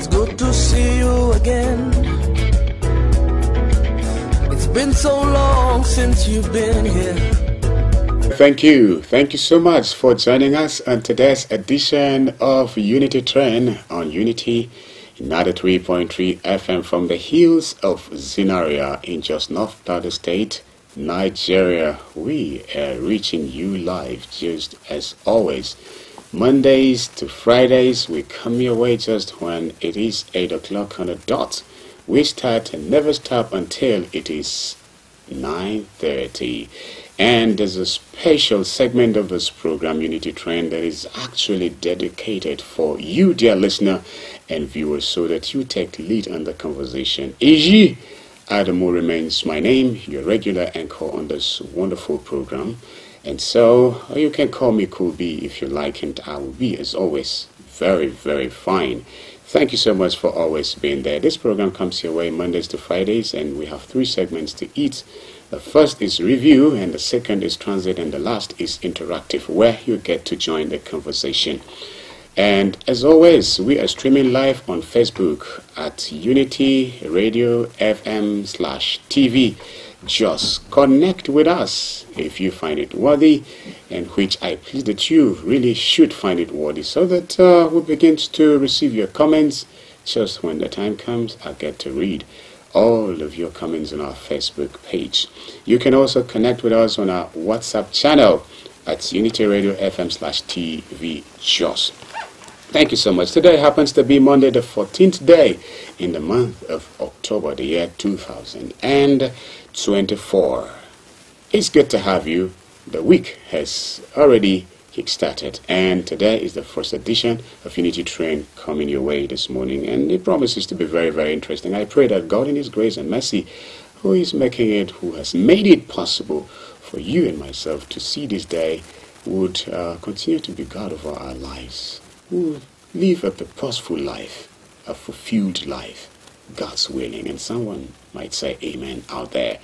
It's good to see you again. It's been so long since you've been here. Thank you so much for joining us on today's edition of Unity Train on Unity 93.3 FM from the hills of ZINARIYA in just North Delta State, Nigeria. We are reaching you live just as always. Mondays to Fridays, we come your way just when it is 8 o'clock on the dot. We start and never stop until it is 9:30. And there's a special segment of this program, Unity Train, that is actually dedicated for you, dear listener and viewers, so that you take lead on the conversation. Iji Adamu remains my name, your regular anchor on this wonderful program. And so, you can call me Cool B if you like, and I will be, as always, very, very fine. Thank you so much for always being there. This program comes your way Mondays to Fridays, and we have 3 segments to eat. The first is review, and the second is transit, and the last is interactive, where you get to join the conversation. And as always, we are streaming live on Facebook at Unity Radio FM/TV. Just connect with us if you find it worthy, and which I please that you really should find it worthy, so that we begin to receive your comments. Just when the time comes, I get to read all of your comments on our Facebook page. You can also connect with us on our WhatsApp channel at Unity Radio FM/TV. Just thank you so much. Today happens to be Monday, the 14th day in the month of October, the year 2024. It's good to have you. The week has already kick-started, and today is the first edition of Unity Train coming your way this morning, and it promises to be very, very interesting. I pray that God in His grace and mercy, who has made it possible for you and myself to see this day, would continue to be God over our lives. Who live a purposeful life, a fulfilled life, God's willing. And someone might say amen out there.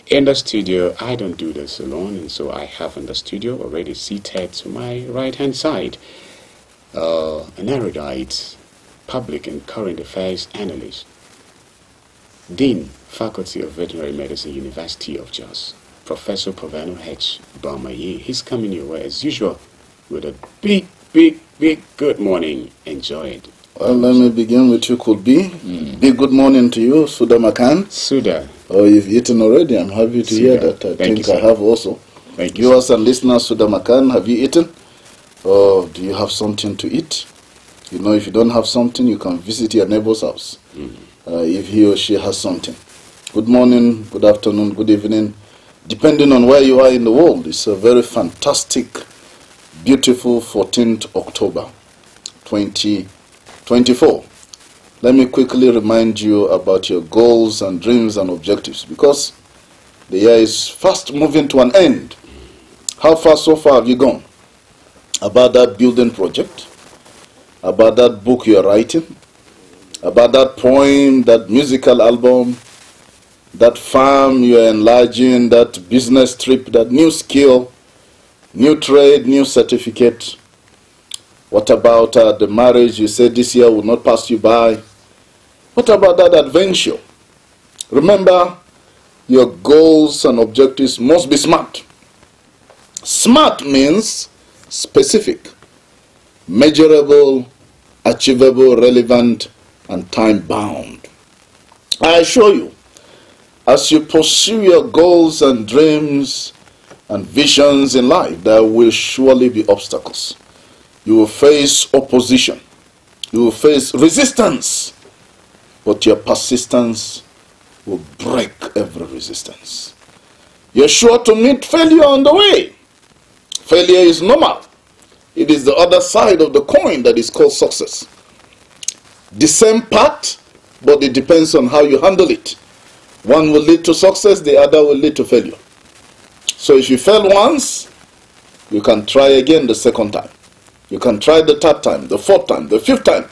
In the studio, I don't do this alone, and so I have in the studio already seated to my right-hand side an erudite public and current affairs analyst, Dean, Faculty of Veterinary Medicine, University of Jos, Professor Pavano H. Bamaye. He's coming your way as usual with a big good morning. Enjoy it. Well, let me begin with you, Could be. Big good morning to you, Suda Makan. Suda. Oh, you've eaten already. I'm happy to hear that. I think I have also. Thank you. Viewers and listeners, Suda Makan, have you eaten? Or do you have something to eat? You know, if you don't have something, you can visit your neighbor's house if he or she has something. Good morning, good afternoon, good evening, depending on where you are in the world. It's a very fantastic, beautiful 14th October 2024. Let me quickly remind you about your goals and dreams and objectives, because the year is fast moving to an end. How far so far have you gone? About that building project, about that book you're writing, about that poem, that musical album, that farm you're enlarging, that business trip, that new skill, new trade, new certificate. What about the marriage you said this year will not pass you by? What about that adventure? Remember, your goals and objectives must be SMART. SMART means specific, measurable, achievable, relevant, and time-bound. I assure you, as you pursue your goals and dreams and visions in life, there will surely be obstacles. You will face opposition. You will face resistance. But your persistence will break every resistance. You're sure to meet failure on the way. Failure is normal. It is the other side of the coin that is called success. The same path, but it depends on how you handle it. One will lead to success, the other will lead to failure. So if you fail once, you can try again the second time. You can try the third time, the fourth time, the fifth time.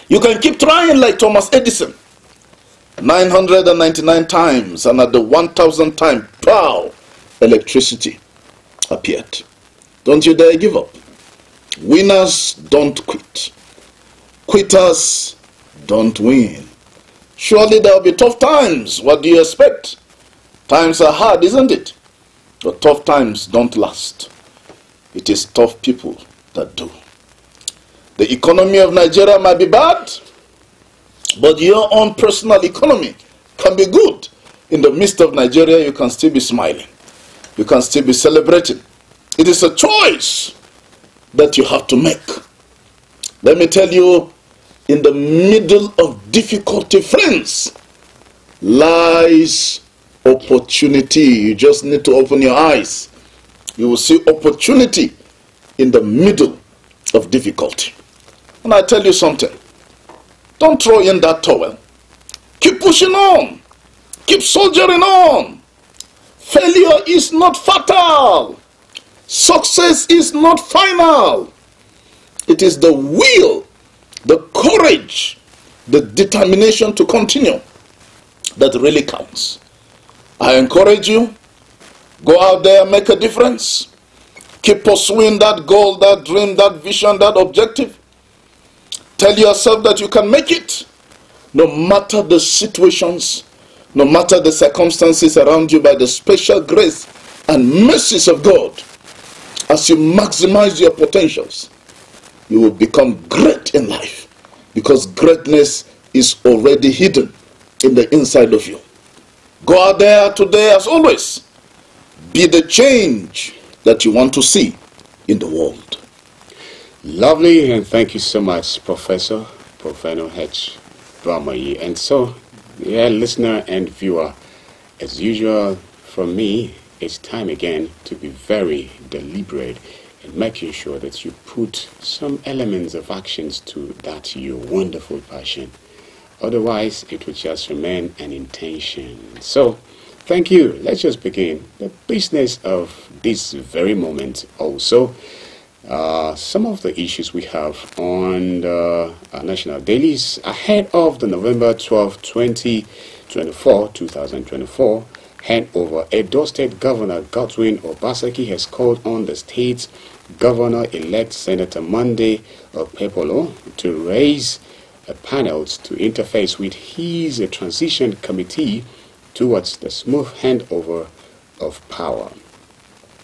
You can keep trying like Thomas Edison. 999 times, and at the 1000th time, pow, electricity appeared. Don't you dare give up. Winners don't quit. Quitters don't win. Surely there will be tough times. What do you expect? Times are hard, isn't it? But tough times don't last. It is tough people that do. The economy of Nigeria might be bad, but your own personal economy can be good. In the midst of Nigeria, you can still be smiling. You can still be celebrating. It is a choice that you have to make. Let me tell you, in the middle of difficulty, friends, lies opportunity. You just need to open your eyes. You will see opportunity in the middle of difficulty. And I tell you something, don't throw in that towel. Keep pushing on. Keep soldiering on. Failure is not fatal. Success is not final. It is the will, the courage, the determination to continue that really counts. I encourage you, go out there, make a difference. Keep pursuing that goal, that dream, that vision, that objective. Tell yourself that you can make it, no matter the situations, no matter the circumstances around you, by the special grace and mercies of God. As you maximize your potentials, you will become great in life, because greatness is already hidden in the inside of you. Go out there today, as always. Be the change that you want to see in the world. Lovely, and thank you so much, Professor H. Dramayi. And so, yeah, listener and viewer, as usual from me, it's time again to be very deliberate in making sure that you put some elements of actions to that your wonderful passion. Otherwise, it will just remain an intention. So, thank you. Let's just begin the business of this very moment. Also, some of the issues we have on our national dailies ahead of the November 12, 2024, handover. Edo State Governor Godwin Obaseki has called on the state's Governor-elect Senator Monday Okpebholo to raise panels to interface with his transition committee towards the smooth handover of power.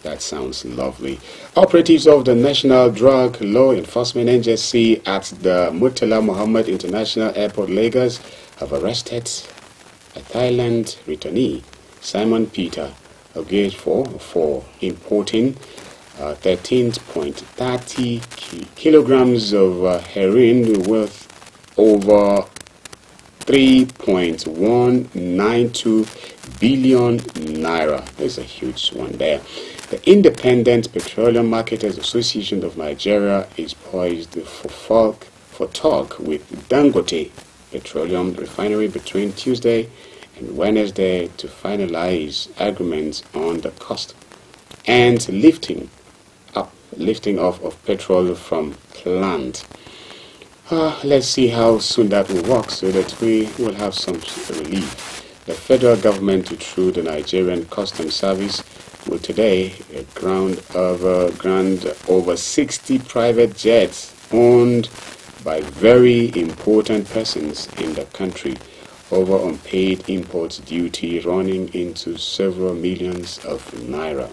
That sounds lovely. Operatives of the National Drug Law Enforcement Agency at the Murtala Muhammad International Airport, Lagos, have arrested a Thailand returnee, Simon Peter Ogefor, for importing 13.30 kilograms of heroin worth over 3.192 billion naira. There's a huge one there. The Independent Petroleum Marketers Association of Nigeria is poised for talk with Dangote Petroleum Refinery between Tuesday and Wednesday to finalize agreements on the cost and lifting off of petrol from plant. Let's see how soon that will work so that we will have some relief. The federal government, through the Nigerian Customs Service, will today grant over 60 private jets owned by very important persons in the country over unpaid import duty running into several millions of naira.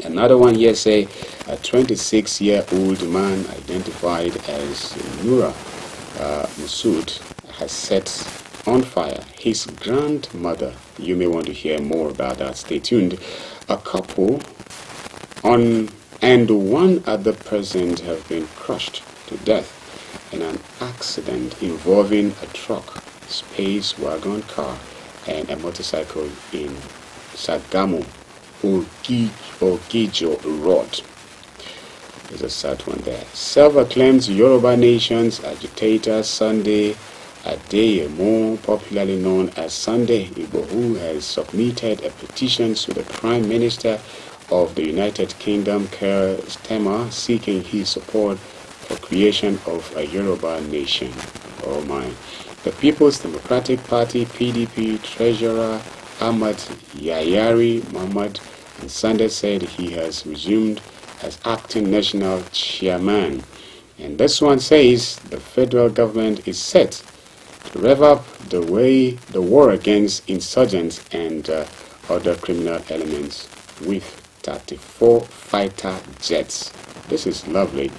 Another one here say a 26-year-old man identified as Nura Masood has set on fire his grandmother. You may want to hear more about that. Stay tuned. A couple and one other person have been crushed to death in an accident involving a truck, space wagon car, and a motorcycle in Sagamu Ogijo Road. There's a sad one there. Self-acclaimed Yoruba Nation's agitator Sunday Adeyemo, popularly known as Sunday Igboho, has submitted a petition to the Prime Minister of the United Kingdom, Keir Starmer, seeking his support for creation of a Yoruba nation. Oh my. The People's Democratic Party, PDP, Treasurer Ahmad Yayari Muhammad on Sunday said he has resumed as acting national chairman. And this one says the federal government is set rev up the war against insurgents and other criminal elements with 34 fighter jets. This is lovely.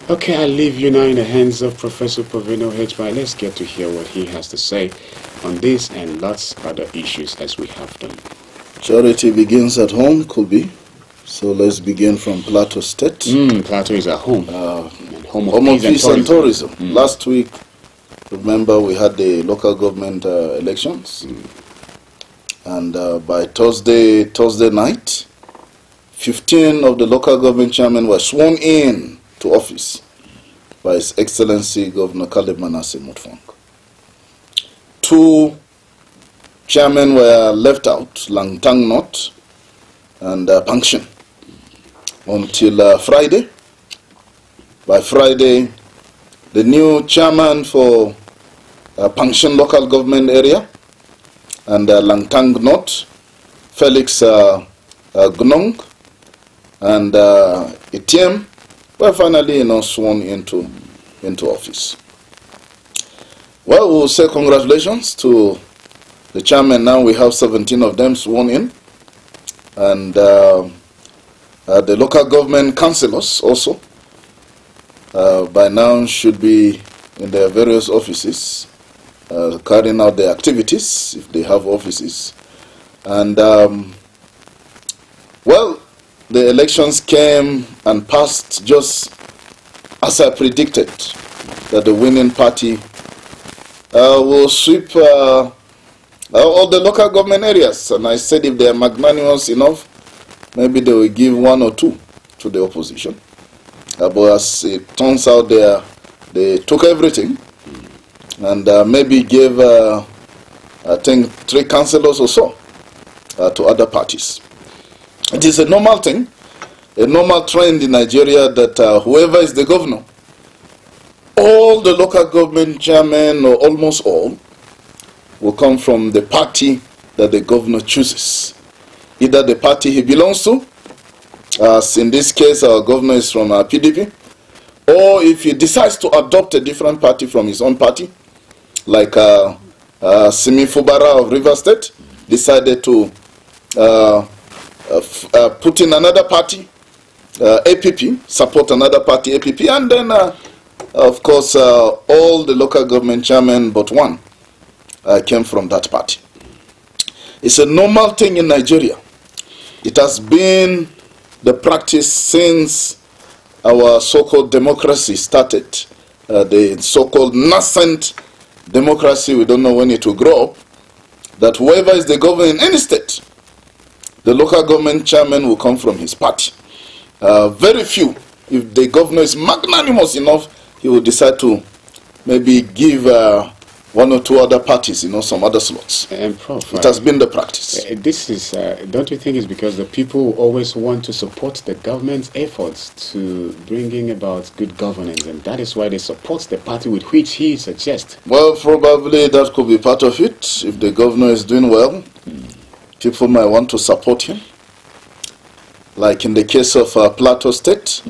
Okay, I'll leave you now in the hands of Professor Provino Hejma. Let's get to hear what he has to say on this and lots of other issues as we have done. Charity begins at home, could be. So let's begin from Plateau State. Plateau is our home. Home of peace and tourism. Last week, remember, we had the local government elections. And by Thursday night, 15 of the local government chairmen were sworn in to office by His Excellency Governor Caleb Manasseh Mutfwang. 2 chairmen were left out, Langtang North and Pangshin, until Friday. By Friday, the new chairman for Pangshin local government area and Langtang North, Felix Gnong and Etiem, were finally sworn into office. Well, we'll say congratulations to the chairman. Now we have 17 of them sworn in, and the local government councillors also by now should be in their various offices carrying out their activities if they have offices. And well, the elections came and passed just as I predicted, that the winning party will sweep all the local government areas. And I said if they are magnanimous enough, maybe they will give 1 or 2 to the opposition. But as it turns out, they took everything and maybe gave, I think, 3 councillors or so to other parties. It is a normal thing, a normal trend in Nigeria that whoever is the governor, all the local government chairmen, or almost all, will come from the party that the governor chooses. Either the party he belongs to, as in this case our governor is from PDP, or if he decides to adopt a different party from his own party, like Simi Fubara of River State decided to put in another party, APP, support another party, APP, and then, of course, all the local government chairmen but one came from that party. It's a normal thing in Nigeria. It has been the practice since our so-called democracy started, the so-called nascent democracy. We don't know when it will grow up, that whoever is the governor in any state, the local government chairman will come from his party. Very few, if the governor is magnanimous enough, he will decide to maybe give 1 or 2 other parties, some other slots. And Prof, it has been the practice. This is, don't you think it's because the people always want to support the government's efforts to bringing about good governance, and that is why they support the party with which he suggests? Well, probably that could be part of it. If the governor is doing well, people might want to support him. Like in the case of Plateau State,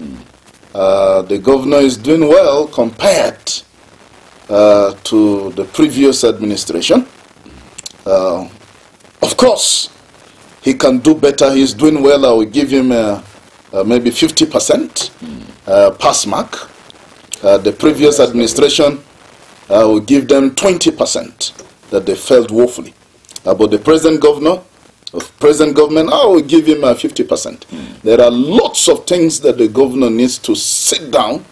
the governor is doing well compared to the previous administration. Of course, he can do better. He's doing well. I will give him maybe 50% pass mark. The previous administration will give them 20% that they failed woefully. But the present governor, present government, I will give him 50%. There are lots of things that the governor needs to sit down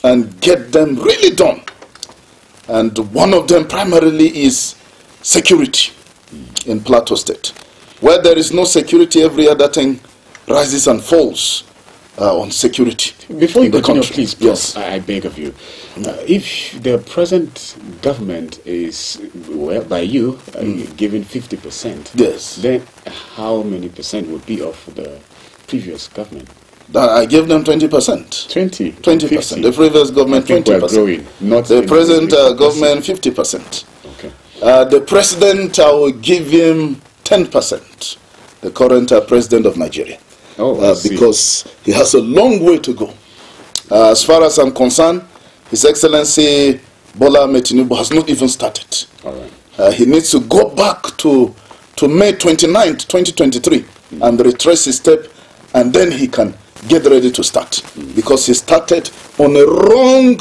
and get them really done. And one of them primarily is security in Plateau State. Where there is no security, every other thing rises and falls on security. Before you continue, please, Prof, yes. I beg of you. If the present government is, well, by you, giving 50%, yes, then how many percent would be of the previous government? I gave them 20%. 20%. The previous government, 20%. Growing, not the present government, 50%. Okay. The president, I will give him 10%. The current president of Nigeria. Because he has a long way to go. As far as I'm concerned, His Excellency Bola Ahmed Tinubu has not even started. All right. He needs to go back to May 29th, 2023 and retrace his step, and then he can get ready to start. Because he started on a wrong,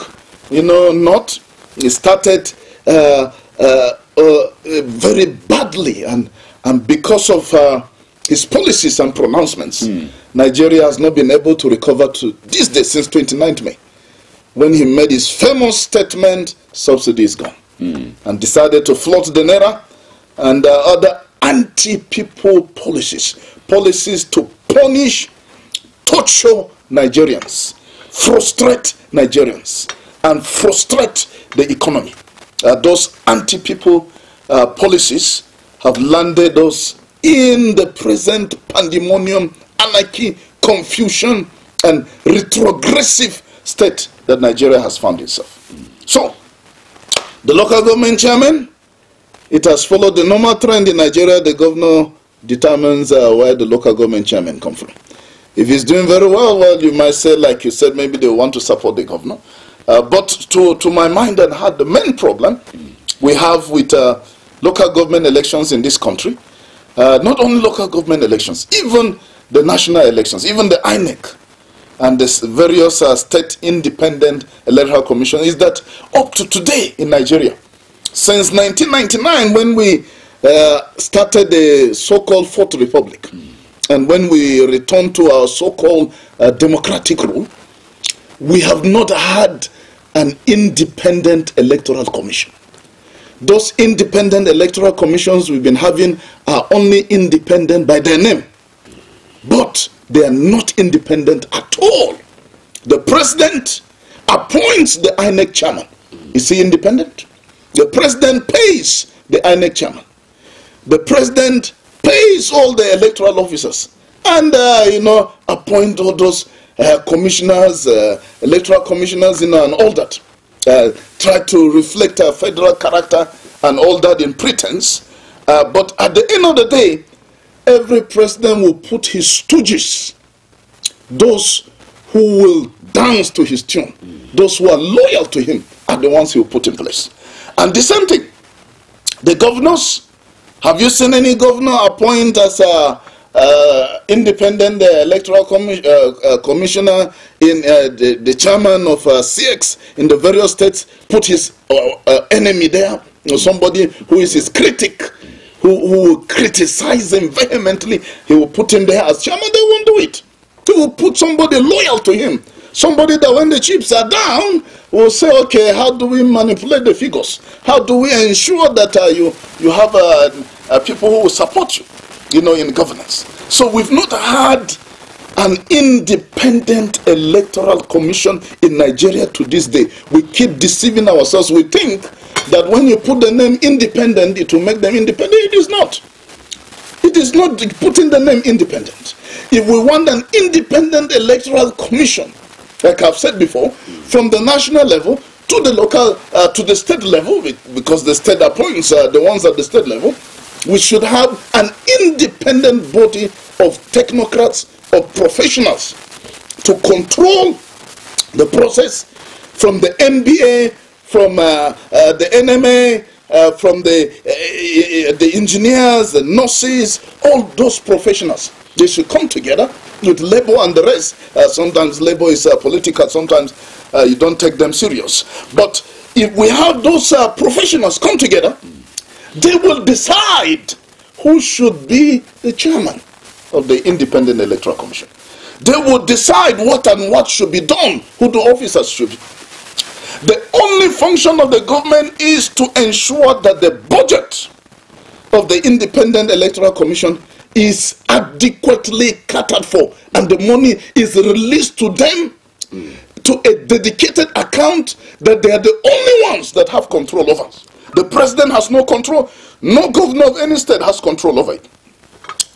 note. He started very badly, and because of his policies and pronouncements, Nigeria has not been able to recover to this day since 29th May, when he made his famous statement, subsidy is gone, and decided to float the naira and other anti-people policies to punish, torture Nigerians, frustrate Nigerians, and frustrate the economy. Those anti-people policies have landed us in the present pandemonium, anarchy, confusion, and retrogressive state that Nigeria has found itself. So, the local government chairman, it has followed the normal trend in Nigeria. The governor determines where the local government chairman come from. If he's doing very well, well, you might say, like you said, maybe they want to support the governor. But to my mind and heart, the main problem we have with local government elections in this country, not only local government elections, even the national elections, even the INEC and the various state independent electoral commission, is that up to today in Nigeria, since 1999, when we started the so-called Fourth Republic, and when we returned to our so-called democratic rule, we have not had an independent electoral commission. Those independent electoral commissions we've been having are only independent by their name, but they are not independent at all. The president appoints the INEC chairman. Is he independent? The president pays the INEC chairman. The president pays all the electoral officers and, appoint all those commissioners, electoral commissioners, and all that. Try to reflect a federal character and all that in pretense. But at the end of the day, every president will put his stooges, those who will dance to his tune, those who are loyal to him, are the ones he will put in place. And the same thing, the governors. Have you seen any governor appoint as a independent electoral commissioner in the chairman of CX in the various states, put his enemy there, or somebody who is his critic, who will criticize him vehemently? He will put him there as chairman. They won't do it. He will put somebody loyal to him, somebody that when the chips are down will say, okay, how do we manipulate the figures? How do we ensure that you have people who will support you, in governance? So we've not had an independent electoral commission in Nigeria to this day. We keep deceiving ourselves. We think that when you put the name independent, it will make them independent. It is not. It is not putting the name independent. If we want an independent electoral commission, like I've said before, from the national level to the local, to the state level, because the state appoints the ones at the state level, we should have an independent body of technocrats, of professionals, to control the process from the MBA, from the NMA, from the engineers, the nurses, all those professionals. They should come together with labor and the rest. Sometimes labor is political, sometimes you don't take them serious. But if we have those professionals come together, they will decide who should be the chairman of the Independent Electoral Commission. They will decide what and what should be done, who the officers should be. The only function of the government is to ensure that the budget of the Independent Electoral Commission is adequately catered for, and the money is released to them to a dedicated account that they are the only ones that have control over. The president has no control. No governor of any state has control over it.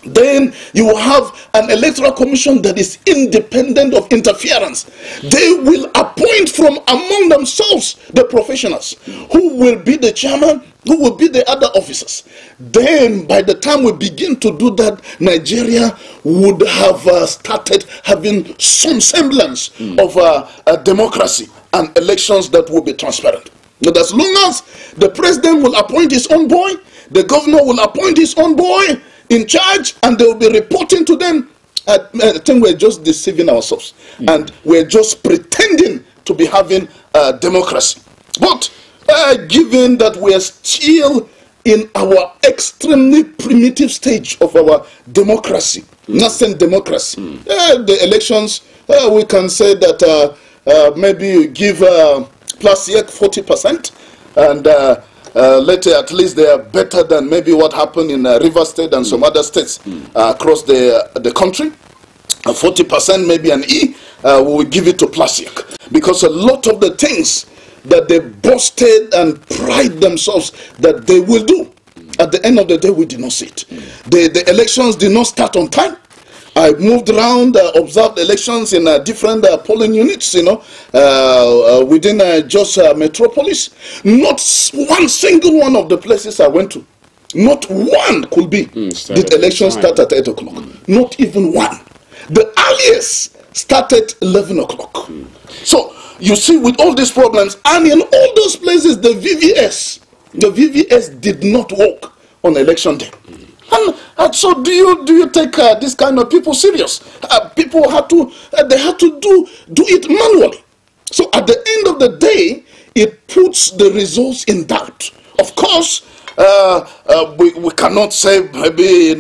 Then you will have an electoral commission that is independent of interference. They will appoint from among themselves the professionals who will be the chairman, who will be the other officers. Then by the time we begin to do that, Nigeria would have started having some semblance of a democracy and elections that will be transparent. But as long as the president will appoint his own boy, the governor will appoint his own boy in charge, and they will be reporting to them, I think we're just deceiving ourselves. And we're just pretending to be having democracy. But given that we are still in our extremely primitive stage of our democracy, nascent democracy, the elections, we can say that maybe you give PLATEAU 40%, and later at least they are better than maybe what happened in Rivers State and some other states across the country. 40% maybe an E, we will give it to PLATEAU, because a lot of the things that they boasted and pride themselves that they will do, at the end of the day we did not see it. The elections did not start on time. I moved around, observed elections in different polling units, within just Metropolis. Not one single one of the places I went to, not one could be, did elections start at 8 o'clock. Not even one. The earliest started 11 o'clock. So, you see, with all these problems, and in all those places, the VVS did not work on election day. And so, do you take this kind of people serious? People had to, they had to do it manually. So, at the end of the day, it puts the results in doubt. Of course, we cannot say maybe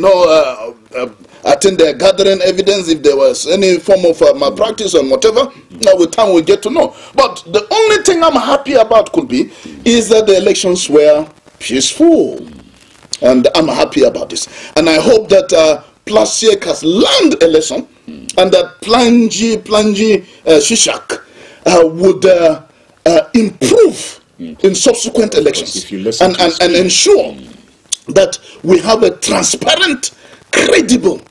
I think they're gathering evidence if there was any form of malpractice or whatever. Now with time we'll get to know. But the only thing I'm happy about could be is that the elections were peaceful. And I'm happy about this. And I hope that PLATEAU has learned a lesson, and that Planji Shishak would improve in subsequent elections and ensure that we have a transparent, credible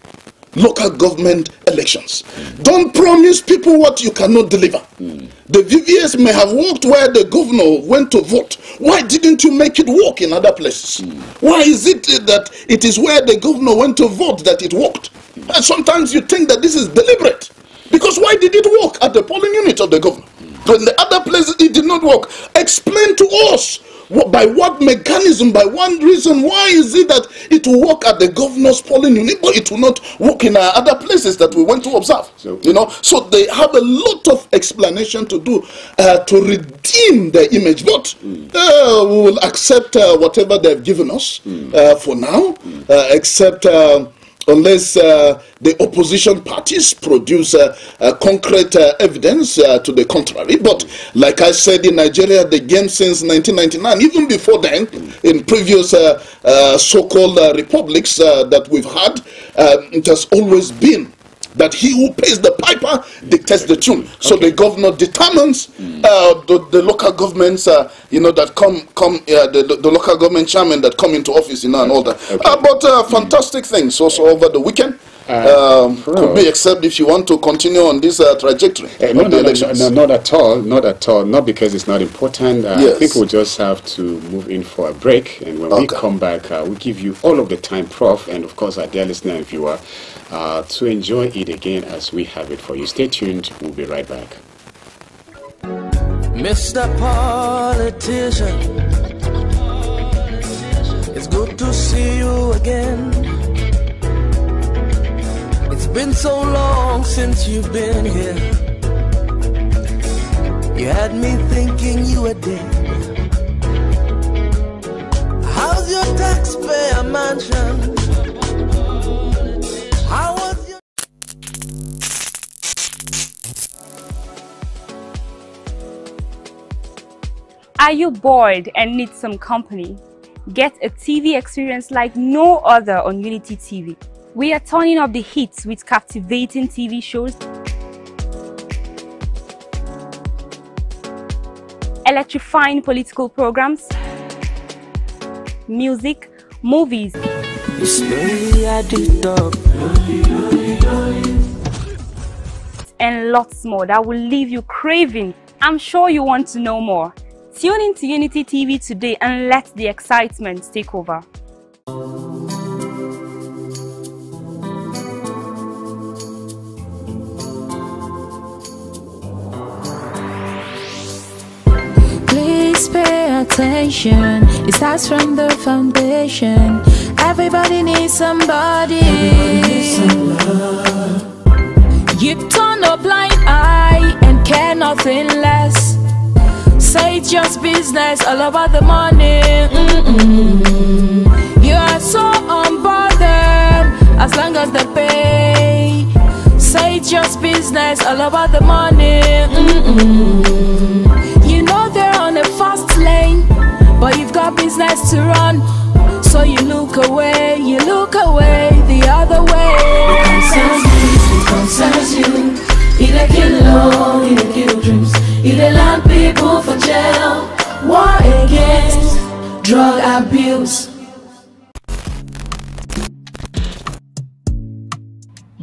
local government elections. Don't promise people what you cannot deliver. The VVS may have worked where the governor went to vote. Why didn't you make it work in other places? Why is it that it is where the governor went to vote that it worked? And sometimes you think that this is deliberate. Because why did it work at the polling unit of the governor? But in the other places it did not work. Explain to us by what mechanism, by one reason, why is it that it will work at the governor's polling unit, but it will not work in other places that we went to observe? So they have a lot of explanation to do to redeem their image. But we will accept whatever they've given us for now, except unless the opposition parties produce concrete evidence to the contrary. But like I said, in Nigeria, the game since 1999, even before then, in previous so-called republics that we've had, it has always been that he who pays the piper dictates the tune. So the governor determines the local governments, that come the local government chairman that come into office, and all that. But fantastic things also over the weekend. Could be, except if you want to continue on this trajectory of the elections. No, not at all, not at all. Not because it's not important. I think we'll just have to move in for a break, and when we come back, we'll give you all of the time, Prof, and of course our dear listener and viewer, to enjoy it again as we have it for you. Stay tuned. We'll be right back. Mr. Politician, it's good to see you again. It's been so long since you've been here. You had me thinking you were dead. How's your taxpayer mansion? How was your... Are you bored and need some company? Get a TV experience like no other on Unity TV. We are turning up the hits with captivating TV shows, electrifying political programs, music, movies, and lots more that will leave you craving. I'm sure you want to know more. Tune in to Unity TV today and let the excitement take over. Please Please pay attention. It starts from the foundation. Everybody needs somebody. Everybody needs some love. You turn a blind eye and care nothing less. Say it's just business, all about the money. You are so unbothered as long as they pay. Say it's just business, all about the money. You know they're on a fast lane, but you've got business to run. So you look away the other way. It concerns you. It a kill law, it a kill dreams. It a land people for jail. War against drug abuse.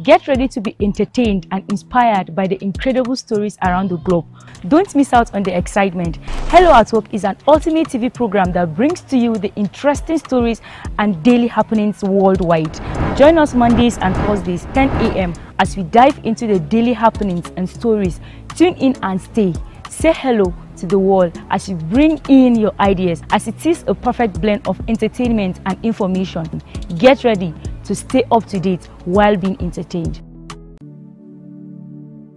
Get ready to be entertained and inspired by the incredible stories around the globe. Don't miss out on the excitement. Hello at Work is an ultimate TV program that brings to you the interesting stories and daily happenings worldwide. Join us Mondays and Thursdays 10 a.m. as we dive into the daily happenings and stories. Tune in and stay. Say hello to the world as you bring in your ideas, as it is a perfect blend of entertainment and information. Get ready to stay up to date while being entertained.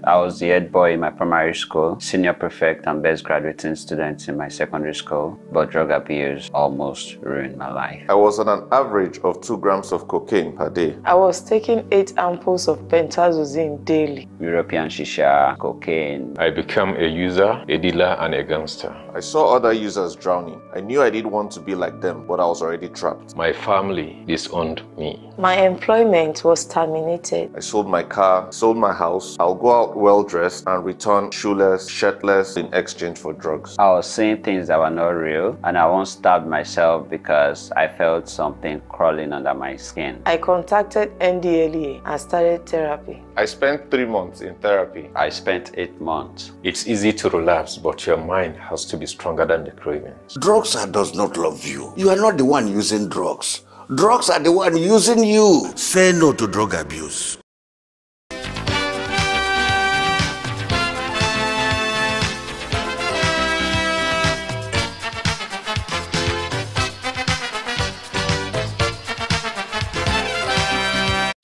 I was the head boy in my primary school, senior prefect and best graduating student in my secondary school, but drug abuse almost ruined my life. I was on an average of 2 grams of cocaine per day. I was taking 8 ampoules of pentazosine daily. European shisha, cocaine. I became a user, a dealer and a gangster. I saw other users drowning. I knew I didn't want to be like them, but I was already trapped. My family disowned me. My employment was terminated. I sold my car, sold my house. I'll go out well-dressed and return shoeless, shirtless in exchange for drugs. I was seeing things that were not real, and I once stabbed myself because I felt something crawling under my skin. I contacted NDLEA and started therapy. I spent 3 months in therapy. I spent 8 months. It's easy to relapse, but your mind has to be stronger than the cravings. Drugs does not love you. You are not the one using drugs. Drugs are the one using you. Say no to drug abuse.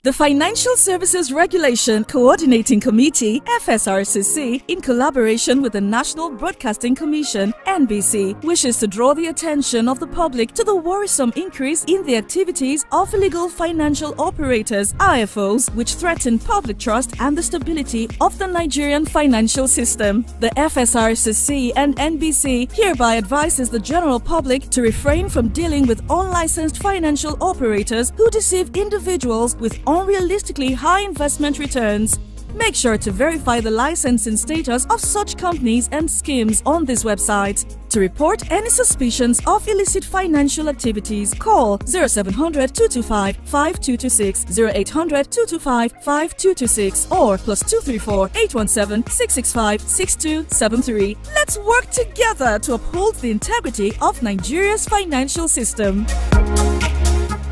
The Financial Services Regulation Coordinating Committee, FSRCC, in collaboration with the National Broadcasting Commission, NBC, wishes to draw the attention of the public to the worrisome increase in the activities of illegal financial operators, IFOs, which threaten public trust and the stability of the Nigerian financial system. The FSRCC and NBC hereby advises the general public to refrain from dealing with unlicensed financial operators who deceive individuals with unrealistically high investment returns. Make sure to verify the licensing status of such companies and schemes on this website. To report any suspicions of illicit financial activities, call 0700 225 5226, 0800 225 5226, or +234 817 665 6273. Let's work together to uphold the integrity of Nigeria's financial system.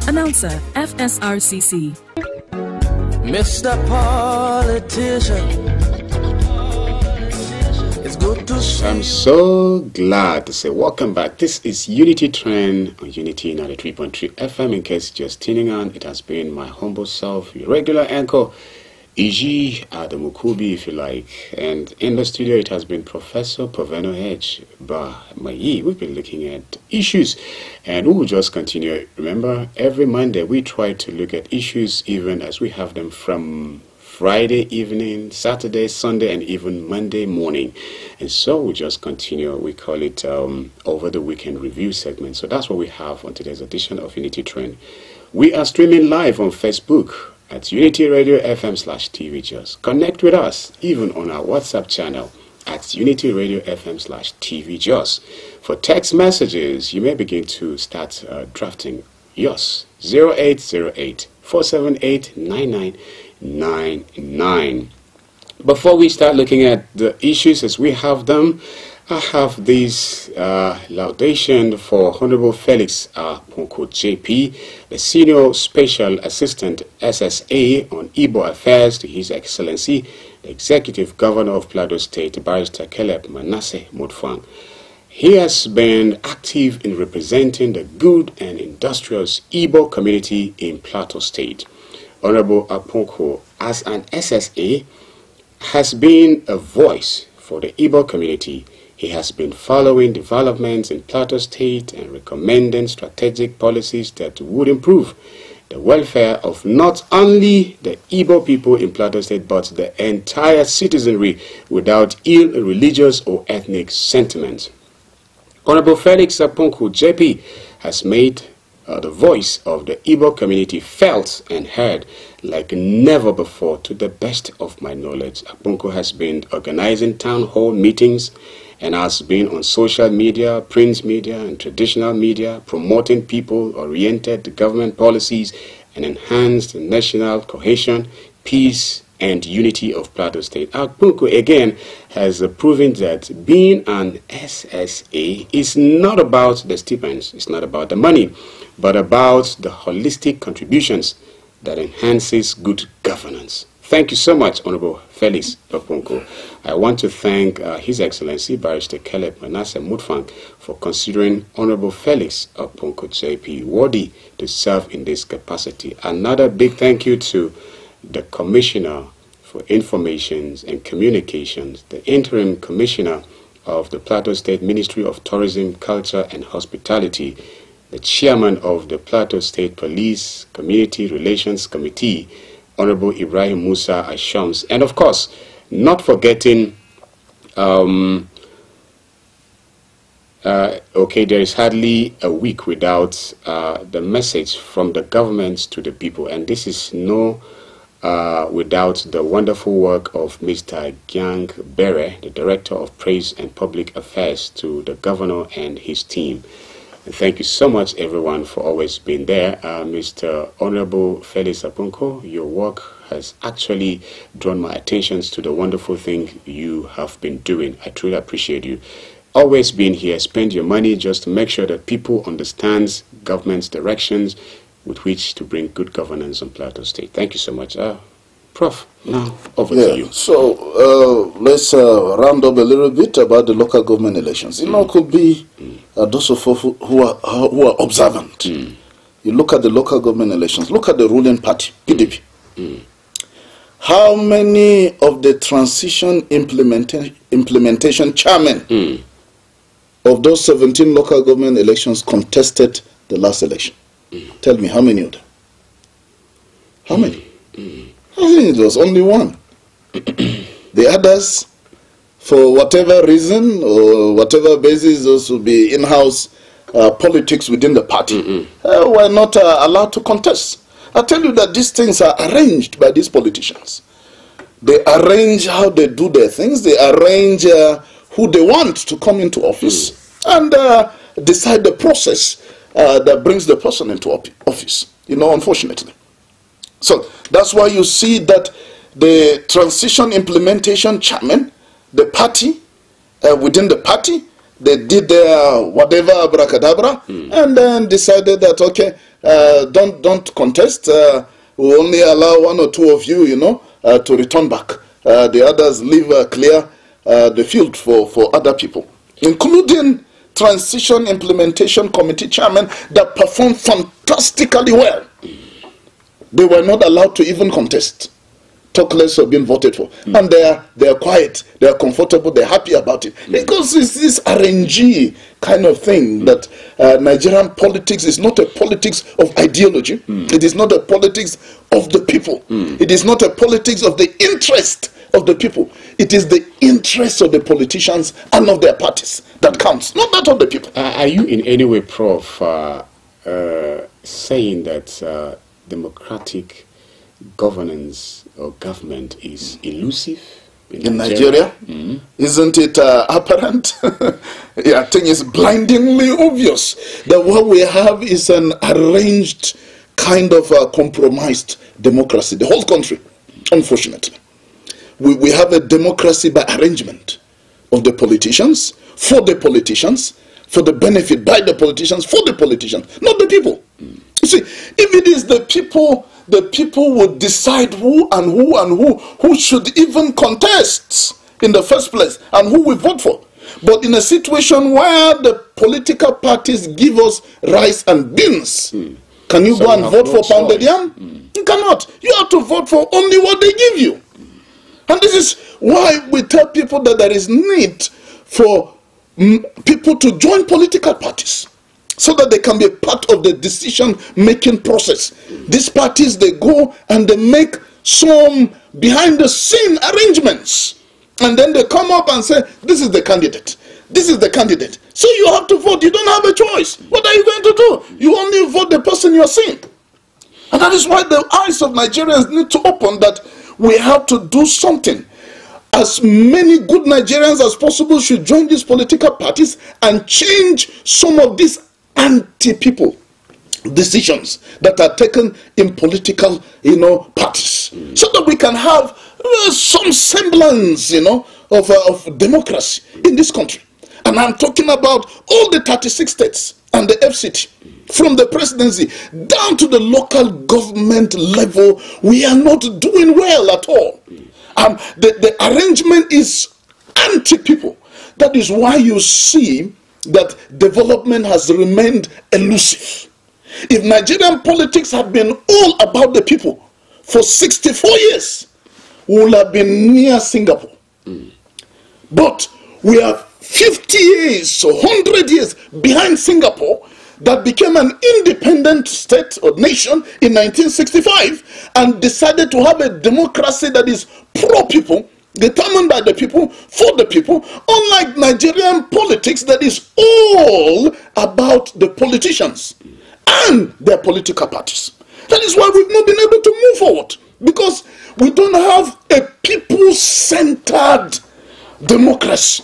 Announcer, FSRCC. Mr. Politician, it's good to see. I'm so glad to say welcome back. This is Unity Trend on Unity 93.3 FM. In case you're just tuning on, it has been my humble self, your regular anchor, Iji Adamukubi, if you like. And in the studio, it has been Professor Proveno H. Bahmayi. We've been looking at issues, and we will just continue. Remember, every Monday, we try to look at issues even as we have them from Friday evening, Saturday, Sunday, and even Monday morning. And so we just continue. We call it Over the Weekend Review segment. So that's what we have on today's edition of Unity Trend. We are streaming live on Facebook at Unity Radio FM/TV Just. Connect with us even on our WhatsApp channel at Unity Radio FM/TV Just. For text messages, you may begin to start drafting yours. 0808 478 9999. Before we start looking at the issues as we have them, I have this laudation for Honorable Felix Ponko JP, the Senior Special Assistant SSA on Igbo Affairs, to His Excellency, the Executive Governor of Plateau State, Barrister Caleb Manasseh Mutfwang. He has been active in representing the good and industrious Igbo community in Plateau State. Honorable Aponko, as an SSA, has been a voice for the Igbo community. He has been following developments in Plateau State and recommending strategic policies that would improve the welfare of not only the Igbo people in Plateau State, but the entire citizenry without ill religious or ethnic sentiments. Honorable Felix Aponko JP has made the voice of the Igbo community felt and heard like never before, to the best of my knowledge. Aponko has been organizing town hall meetings and has been on social media, print media, and traditional media, promoting people-oriented government policies and enhanced national cohesion, peace, and unity of Plateau State. Aponko again has proven that being an SSA is not about the stipends, it's not about the money, but about the holistic contributions that enhances good governance. Thank you so much, Honorable Felix Aponko. I want to thank His Excellency Barrister Caleb Manasseh Mutfang for considering Honorable Felix Aponko JP worthy to serve in this capacity. Another big thank you to the Commissioner for Information and Communications, the Interim Commissioner of the Plateau State Ministry of Tourism, Culture and Hospitality, the Chairman of the Plateau State Police Community Relations Committee, Honorable Ibrahim Musa Ashams, and of course, not forgetting, there is hardly a week without the message from the government to the people, and this is without the wonderful work of Mr. Gyang Bere, the Director of Praise and Public Affairs, to the Governor and his team. And thank you so much, everyone, for always being there. Mr. Honorable Felix Aponko, your work has actually drawn my attention to the wonderful thing you have been doing. I truly appreciate you. Always being here, spend your money just to make sure that people understand government's directions with which to bring good governance on Plateau State. Thank you so much. Prof, now over to you. So let's round up a little bit about the local government elections. You know, could be those of us who are observant. You look at the local government elections, look at the ruling party, PDP. How many of the transition implementation chairmen of those 17 local government elections contested the last election? Tell me, how many of them? How many? I think it was only one. The others, for whatever reason or whatever basis, those will be in-house politics within the party, were not allowed to contest. I tell you that these things are arranged by these politicians. They arrange how they do their things. They arrange who they want to come into office and decide the process that brings the person into office, you know, unfortunately. So that's why you see that the transition implementation chairman, the party, within the party, they did their whatever abracadabra, and then decided that, okay, don't contest. We'll only allow one or two of you, you know, to return back. The others leave clear the field for other people, including transition implementation committee chairman that performed fantastically well. They were not allowed to even contest, talk less of being voted for. And they are quiet, they are comfortable, they're happy about it. Because it's this RNG kind of thing that Nigerian politics is not a politics of ideology. It is not a politics of the people. It is not a politics of the interest of the people. It is the interest of the politicians and of their parties that counts, not that of the people. Are you in any way, Prof, saying that democratic governance or government is elusive in Nigeria? Isn't it apparent? Yeah, I think it's blindingly obvious that what we have is an arranged kind of compromised democracy, the whole country, unfortunately. We have a democracy by arrangement of the politicians, for the politicians, for the benefit by the politicians, for the politicians, not the people. You see, if it is the people would decide who and who should even contest in the first place and who we vote for. But in a situation where the political parties give us rice and beans, can you go and vote for pounded yam? You cannot. You have to vote for only what they give you. And this is why we tell people that there is need for people to join political parties so that they can be a part of the decision-making process. These parties, they go and they make some behind-the-scene arrangements. And then they come up and say, this is the candidate. This is the candidate. So you have to vote. You don't have a choice. What are you going to do? You only vote the person you're seeing. And that is why the eyes of Nigerians need to open, that we have to do something. As many good Nigerians as possible should join these political parties and change some of these anti-people decisions that are taken in political, parties, so that we can have some semblance, of democracy in this country. And I'm talking about all the 36 states and the FCT, from the presidency down to the local government level. We are not doing well at all. The arrangement is anti-people. That is why you see that development has remained elusive. If Nigerian politics had been all about the people for 64 years, we would have been near Singapore. But we are 50 years or 100 years behind Singapore, that became an independent state or nation in 1965 and decided to have a democracy that is pro-people, determined by the people, for the people, unlike Nigerian politics that is all about the politicians and their political parties. That is why we've not been able to move forward, because we don't have a people-centered democracy.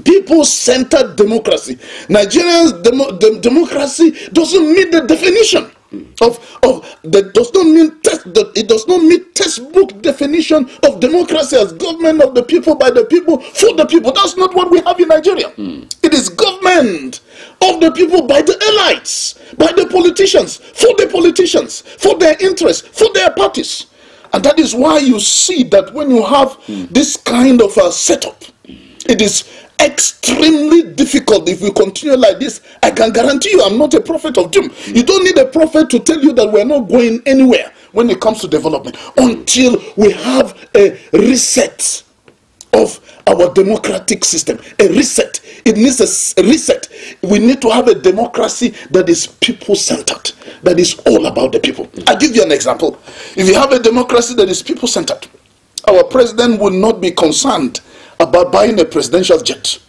People-centered democracy. Nigerians' democracy doesn't meet the definition it does not meet textbook definition of democracy as government of the people, by the people, for the people. That's not what we have in Nigeria. It is government of the people, by the elites, by the politicians, for their interests, for their parties. And that is why you see that when you have this kind of a setup, it is extremely difficult. If we continue like this, I can guarantee you, I'm not a prophet of doom. You don't need a prophet to tell you that we're not going anywhere when it comes to development until we have a reset of our democratic system. A reset. It needs a reset. We need to have a democracy that is people-centered, that is all about the people. I'll give you an example. If you have a democracy that is people-centered, our president will not be concerned about buying a presidential jet.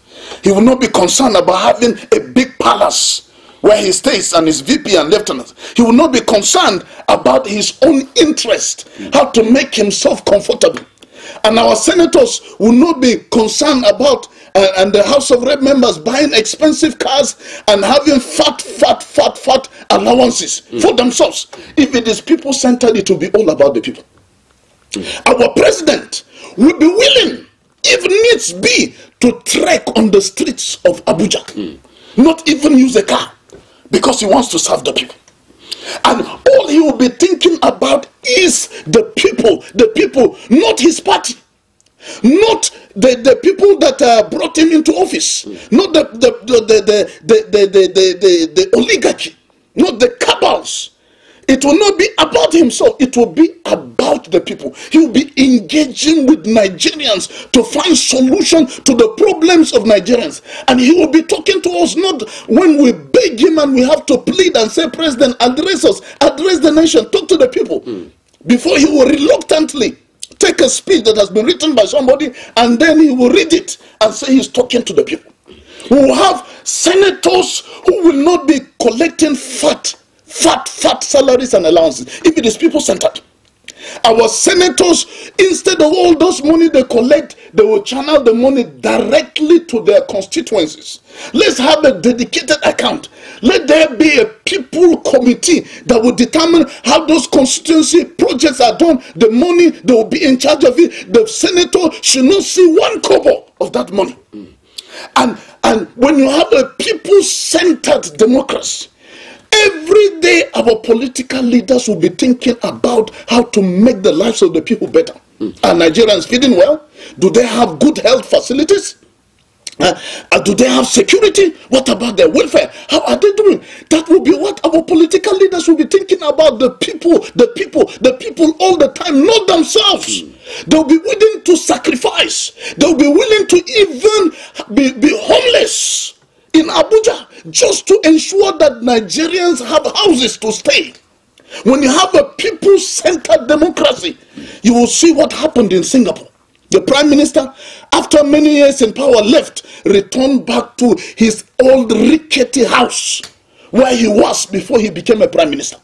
He will not be concerned about having a big palace where he stays and his VP and lieutenants. He will not be concerned about his own interest, how to make himself comfortable. And our senators will not be concerned about, and the House of Rep members buying expensive cars and having fat allowances for themselves. If it is people-centered, it will be all about the people. Our president will be willing, if needs be, to trek on the streets of Abuja, not even use a car, because he wants to serve the people. And all he will be thinking about is the people, not his party, not the people that brought him into office, not the oligarchy, not the cabals. It will not be about himself, it will be about the people. He will be engaging with Nigerians to find solutions to the problems of Nigerians. And he will be talking to us not when we beg him and we have to plead and say, President, address us, address the nation, talk to the people. Before he will reluctantly take a speech that has been written by somebody and then he will read it and say he's talking to the people. We will have senators who will not be collecting fat salaries and allowances if it is people-centered. Our senators, instead of all those money they collect, they will channel the money directly to their constituencies. Let's have a dedicated account. Let there be a people committee that will determine how those constituency projects are done. The money, they will be in charge of it. The senator should not see one kobo of that money. And when you have a people-centered democracy, every day our political leaders will be thinking about how to make the lives of the people better. Are Nigerians feeding well? Do they have good health facilities? Do they have security? What about their welfare? How are they doing? That will be what our political leaders will be thinking about. The people all the time, not themselves. They'll be willing to sacrifice. They'll be willing to even be homeless in Abuja just to ensure that Nigerians have houses to stay. When you have a people-centered democracy, you will see what happened in Singapore. The Prime Minister, after many years in power, left, returned back to his old rickety house where he was before he became a Prime Minister.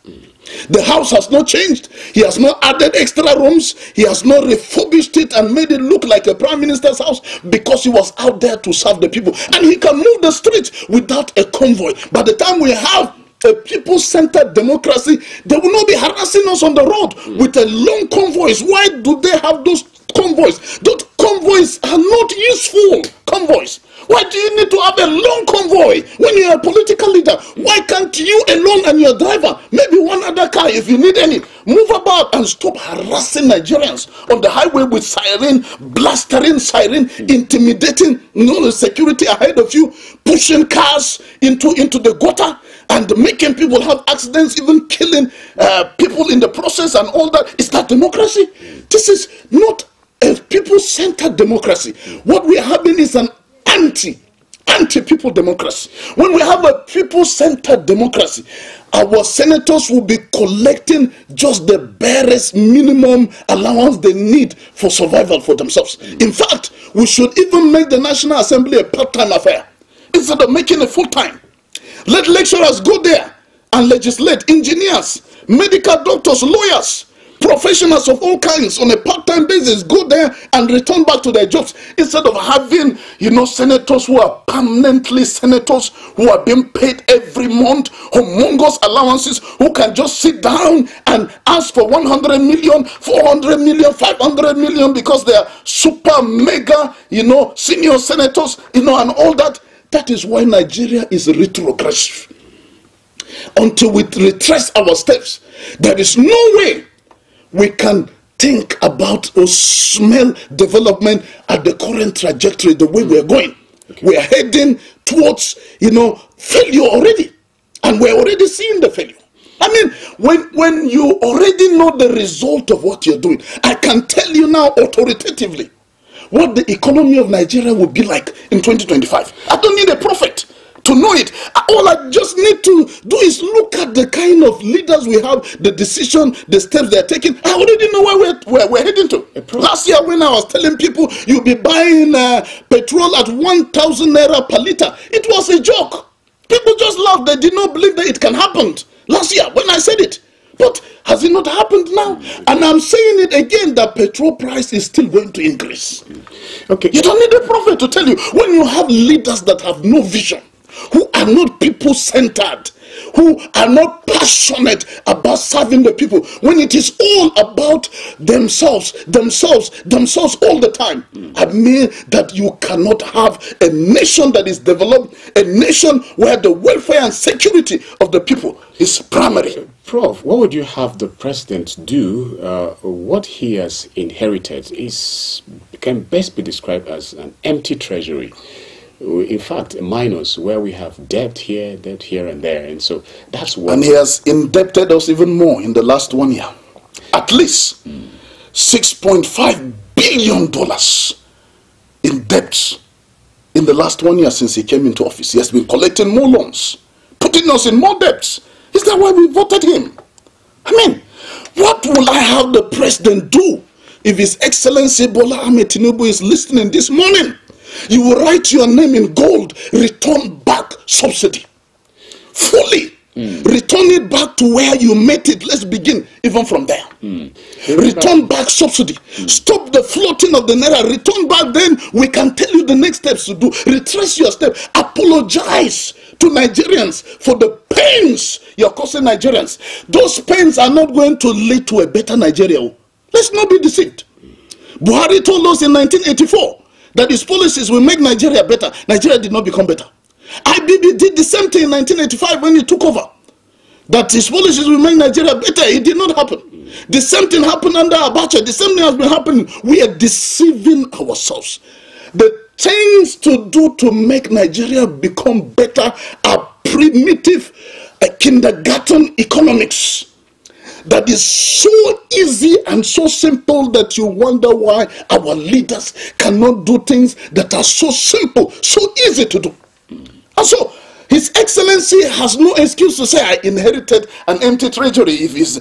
The house has not changed. He has not added extra rooms. He has not refurbished it and made it look like a Prime Minister's house because he was out there to serve the people. And he can move the streets without a convoy. By the time we have a people-centered democracy, they will not be harassing us on the road with a long convoys. Why do they have those convoys? Those convoys are not useful convoys. Why do you need to have a long convoy when you're a political leader? Why can't you alone and your driver, maybe one other car if you need any, move about and stop harassing Nigerians on the highway with siren, blastering siren, intimidating the security ahead of you, pushing cars into the gutter and making people have accidents, even killing people in the process and all that? Is that democracy? This is not a people-centered democracy. What we are having is an anti-people democracy. When we have a people-centered democracy, our senators will be collecting just the barest minimum allowance they need for survival for themselves. In fact, we should even make the National Assembly a part-time affair instead of making it full-time. Let lecturers go there and legislate. Engineers, medical doctors, lawyers, professionals of all kinds on a part-time basis go there and return back to their jobs instead of having, senators who are permanently senators who are being paid every month humongous allowances, who can just sit down and ask for 100 million, 400 million, 500 million because they are super mega, senior senators, and all that. That is why Nigeria is retrogressive. Until we retrace our steps, there is no way we can think about or smell development at the current trajectory, the way we are going. Okay. We are heading towards, failure already. And we're already seeing the failure. I mean, when you already know the result of what you're doing, I can tell you now authoritatively what the economy of Nigeria will be like in 2025. I don't need a prophet to know it. All I just need to do is look at the kind of leaders we have, the decision, the steps they're taking. I already know where we're heading to. Last year when I was telling people you'll be buying petrol at 1,000 naira per liter, it was a joke. People just laughed. They did not believe that it can happen last year when I said it. But has it not happened now? And I'm saying it again, that petrol price is still going to increase. Okay. You don't need a prophet to tell you. When you have leaders that have no vision, who are not people-centered, who are not passionate about serving the people, when it is all about themselves all the time, I mean that you cannot have a nation that is developed, a nation where the welfare and security of the people is primary. Prof, what would you have the president do? What he has inherited can best be described as an empty treasury. In fact, minus, where we have debt here, and there. And so that's what... And he has indebted us even more in the last 1 year. At least $6.5 billion in debts in the last 1 year since he came into office. He has been collecting more loans, putting us in more debts. Is that why we voted him? I mean, what will I have the president do if His Excellency Bola Ahmed Tinubu is listening this morning? You will write your name in gold, return back subsidy. Fully. Return it back to where you made it. Let's begin even from there. Return back subsidy. Stop the floating of the naira. Return back, then we can tell you the next steps to do. Retrace your step. Apologize to Nigerians for the pains you're causing Nigerians. Those pains are not going to lead to a better Nigeria. Let's not be deceived. Buhari told us in 1984 that his policies will make Nigeria better. Nigeria did not become better. IBB did the same thing in 1985 when he took over. That his policies will make Nigeria better. It did not happen. The same thing happened under Abacha. The same thing has been happening. We are deceiving ourselves. The things to do to make Nigeria become better are primitive kindergarten economics. That is so easy and so simple that you wonder why our leaders cannot do things that are so simple, so easy to do. And so, His Excellency has no excuse to say, I inherited an empty treasury. If he's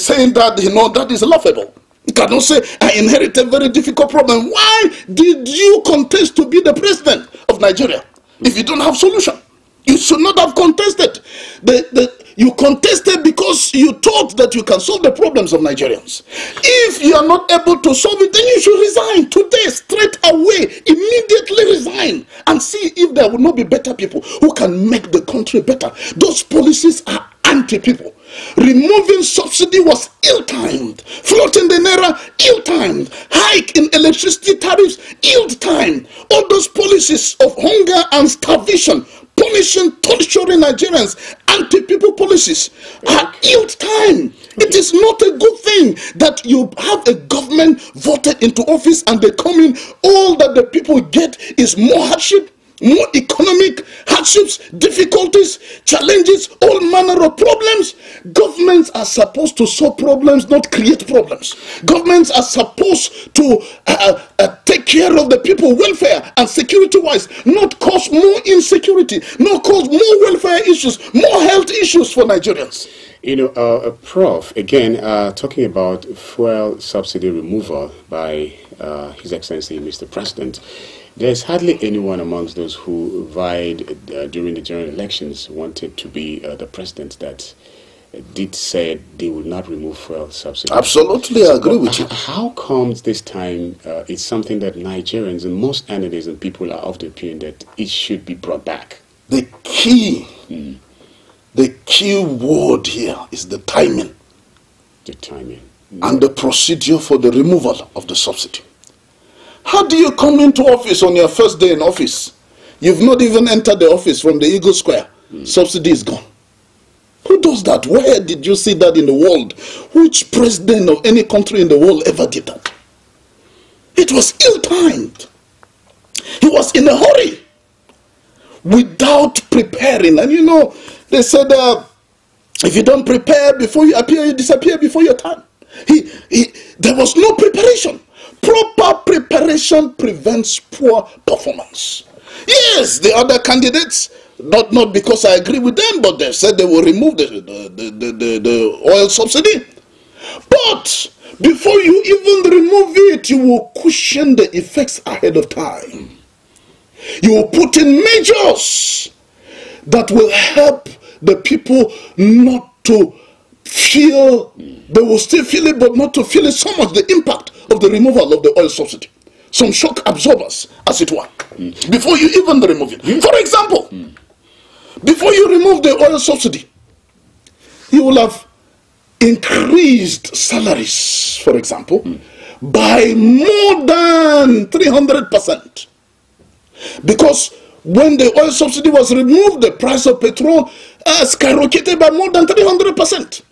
saying that, you know, that is laughable. You cannot say, I inherited a very difficult problem. Why did you contest to be the president of Nigeria if you don't have solution? You should not have contested. You contested because you thought that you can solve the problems of Nigerians. If you are not able to solve it, then you should resign today, straight away, immediately resign, and see if there will not be better people who can make the country better. Those policies are anti-people. Removing subsidy was ill-timed. Floating the naira, ill-timed. Hike in electricity tariffs, ill-timed. All those policies of hunger and starvation, punishing, torturing Nigerians, anti-people policies are ill-timed. It is not a good thing that you have a government voted into office and they come in, all that the people get is more hardship, more economic hardships, difficulties, challenges, all manner of problems. Governments are supposed to solve problems, not create problems. Governments are supposed to take care of the people welfare and security-wise, not cause more insecurity, not cause more welfare issues, more health issues for Nigerians. You know, Prof, again, talking about fuel subsidy removal by His Excellency Mr. President, there's hardly anyone amongst those who vied during the general elections wanted to be the president that did say they would not remove fuel subsidy. Absolutely, I agree with you. How comes this time it's something that Nigerians and most analysts and people are of the opinion that it should be brought back? The key word here is the timing. The timing. And the procedure for the removal of the subsidy. How do you come into office on your first day in office? You've not even entered the office from the Eagle Square. Subsidy is gone. Who does that? Where did you see that in the world? Which president of any country in the world ever did that? It was ill-timed. He was in a hurry without preparing. And you know, they said, if you don't prepare before you appear, you disappear before your time. There was no preparation. Proper preparation prevents poor performance. Yes, the other candidates, not because I agree with them, but they said they will remove the oil subsidy. But before you even remove it, you will cushion the effects ahead of time. You will put in measures that will help the people not to feel, they will still feel it, but not to feel it so much, the impact of the removal of the oil subsidy. Some shock absorbers, as it were, before you even remove it. For example, before you remove the oil subsidy, you will have increased salaries, for example, by more than 300%. Because when the oil subsidy was removed, the price of petrol skyrocketed by more than 300%.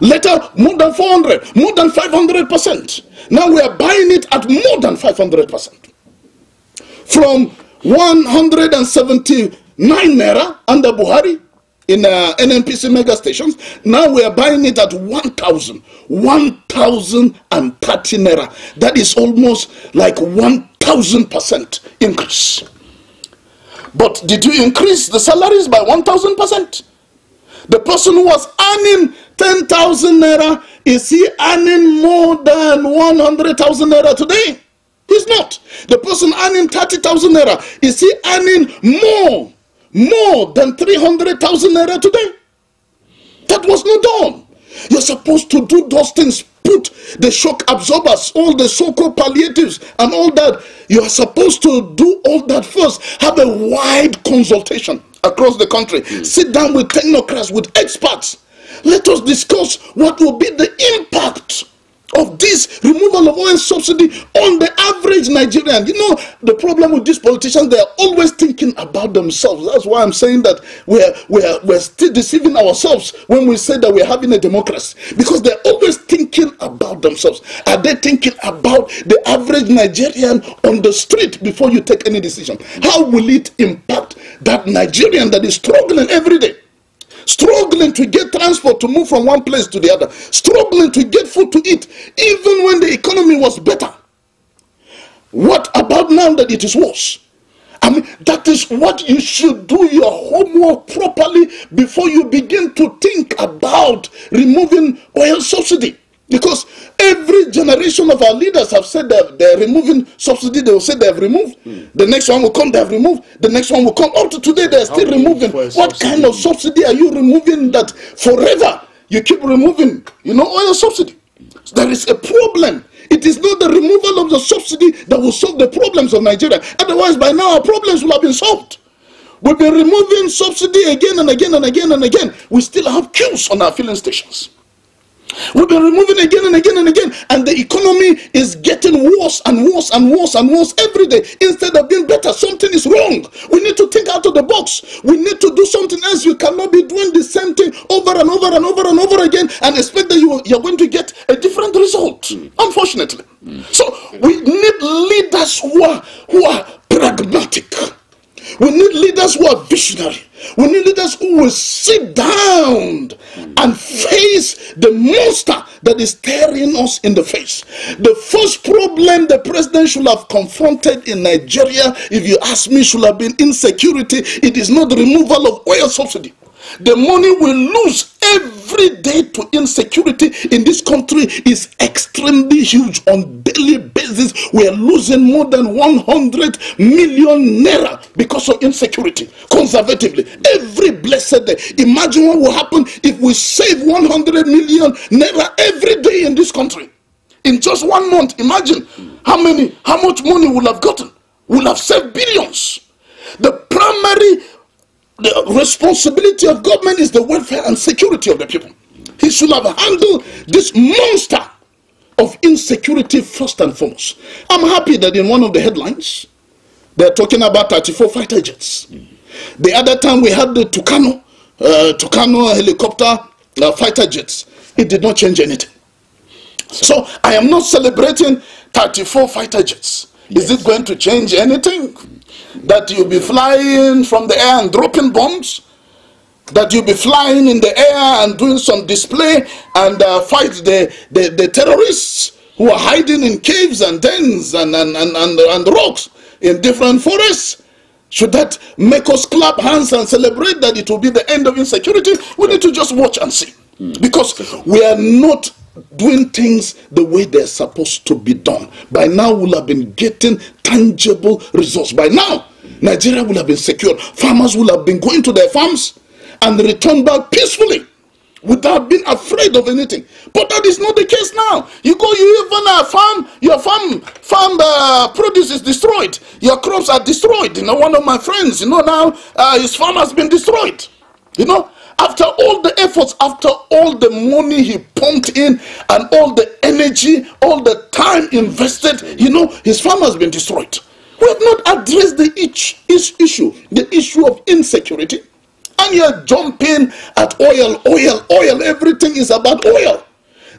Later, more than 400, more than 500%. Now we are buying it at more than 500%. From 179 naira under Buhari in NNPC mega stations, now we are buying it at 1,030 naira. That is almost like 1,000% increase. But did you increase the salaries by 1,000%? The person who was earning 10,000 naira, is he earning more than 100,000 naira today? He's not. The person earning 30,000 naira, is he earning more than 300,000 naira today? That was not done. You're supposed to do those things. Put the shock absorbers, all the so-called palliatives and all that. You are supposed to do all that first. Have a wide consultation across the country. Sit down with technocrats, with experts. Let us discuss what will be the impact of this removal of oil subsidy on the average Nigerian. You know, the problem with these politicians, they are always thinking about themselves. That's why I'm saying that we're still deceiving ourselves when we say that we're having a democracy, because they're always thinking about themselves. Are they thinking about the average Nigerian on the street before you take any decision? How will it impact that Nigerian that is struggling every day? Struggling to get transport to move from one place to the other, struggling to get food to eat, even when the economy was better. What about now that it is worse? I mean, that is what you should do your homework properly before you begin to think about removing oil subsidy. Because every generation of our leaders have said that they're removing subsidy. They will say they have removed. The next one will come, they have removed. The next one will come. Up to today, they're still removing. What kind of subsidy are you removing that forever you keep removing? You know, oil subsidy. There is a problem. It is not the removal of the subsidy that will solve the problems of Nigeria. Otherwise, by now, our problems will have been solved. We've been removing subsidy again and again and again and again. We still have queues on our filling stations. We've been removing again and again and again, and the economy is getting worse and worse and worse and worse every day instead of being better. Something is wrong. We need to think out of the box. We need to do something else. You cannot be doing the same thing over and over and over and over again and expect that you're going to get a different result, unfortunately. So we need leaders who are pragmatic. We need leaders who are visionary. We need leaders who will sit down and face the monster that is staring us in the face. The first problem the president should have confronted in Nigeria, if you ask me, should have been insecurity. It is not the removal of oil subsidy. The money we lose every day to insecurity in this country is extremely huge. On daily basis, we are losing more than 100 million naira because of insecurity, conservatively. Every blessed day. Imagine what will happen if we save 100 million naira every day in this country. In just 1 month, imagine how much money we'll have gotten. We'll have saved billions. The primary responsibility of government is the welfare and security of the people. He should have handled this monster of insecurity first and foremost. I'm happy that in one of the headlines, they're talking about 34 fighter jets. The other time we had the Tucano helicopter fighter jets. It did not change anything. So I am not celebrating 34 fighter jets. Is it going to change anything? That you'll be flying from the air and dropping bombs? That you'll be flying in the air and doing some display and fight the terrorists who are hiding in caves and dens and rocks in different forests? Should that make us clap hands and celebrate that it will be the end of insecurity? We need to just watch and see. Because we are not doing things the way they're supposed to be done. By now, we'll have been getting tangible results. By now, Nigeria will have been secured. Farmers will have been going to their farms and return back peacefully without being afraid of anything. But that is not the case now. You even your farm produce is destroyed. Your crops are destroyed. You know, one of my friends, now his farm has been destroyed. After all the efforts, after all the money he pumped in and all the energy, all the time invested, his farm has been destroyed. We have not addressed the issue, the issue of insecurity. And you're jumping at oil. Everything is about oil.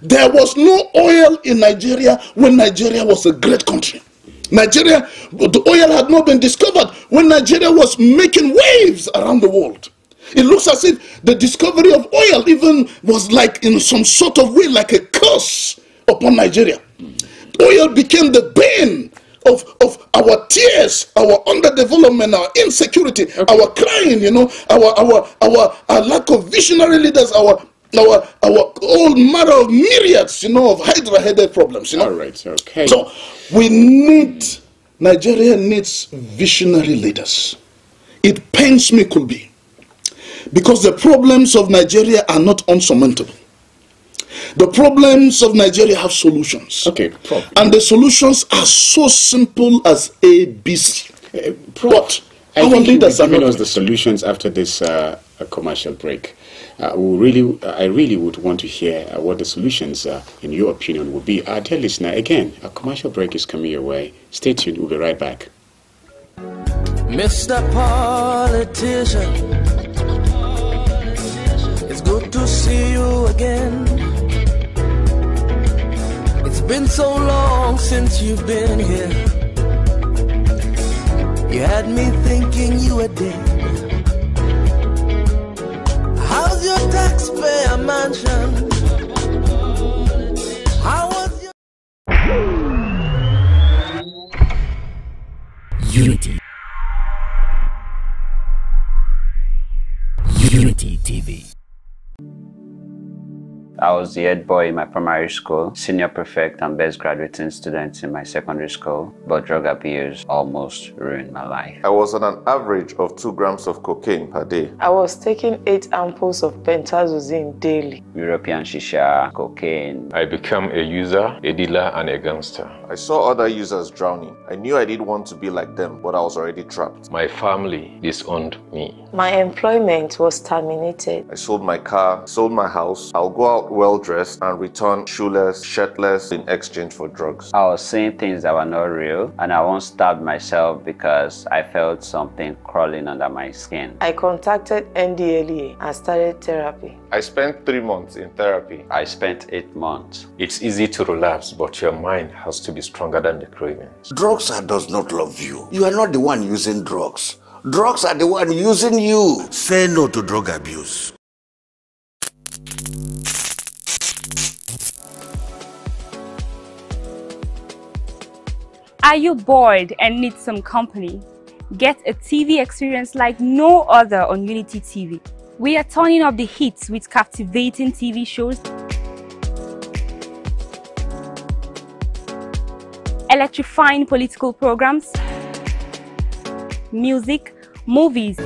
There was no oil in Nigeria when Nigeria was a great country. The oil had not been discovered when Nigeria was making waves around the world. It looks as if the discovery of oil even was like in some sort of way like a curse upon Nigeria. Oil became the bane of our tears, our underdevelopment, our insecurity, our crying, our lack of visionary leaders, our all matter of myriads, of hydra-headed problems, All right, okay. So Nigeria needs visionary leaders. It pains me, could be, because the problems of Nigeria are not unsurmountable. The problems of Nigeria have solutions. And the solutions are so simple as ABC. But I think you'll be giving us the solutions after this commercial break. I really would want to hear what the solutions, in your opinion, would be. Dear listener, again, a commercial break is coming your way. Stay tuned. We'll be right back. Mr. Politician, it's good to see you again. It's been so long since you've been here. You had me thinking you were dead. How's your taxpayer mansion? How was your Unity? Unity TV. I was the head boy in my primary school, senior prefect and best graduating student in my secondary school, but drug abuse almost ruined my life. I was on an average of 2 grams of cocaine per day. I was taking 8 ampoules of pentazosine daily. European shisha, cocaine. I became a user, a dealer, and a gangster. I saw other users drowning. I knew I didn't want to be like them, but I was already trapped. My family disowned me. My employment was terminated. I sold my car, sold my house. I'll go out well-dressed and return shoeless, shirtless in exchange for drugs. I was saying things that were not real, and I once stabbed myself because I felt something crawling under my skin. I contacted NDLEA and started therapy. I spent 3 months in therapy. I spent 8 months. It's easy to relapse, but your mind has to be stronger than the cravings. Drugs does not love you. You are not the one using drugs. Drugs are the one using you. Say no to drug abuse. Are you bored and need some company? Get a TV experience like no other on Unity TV. We are turning up the hits with captivating TV shows, electrifying political programs, music, movies,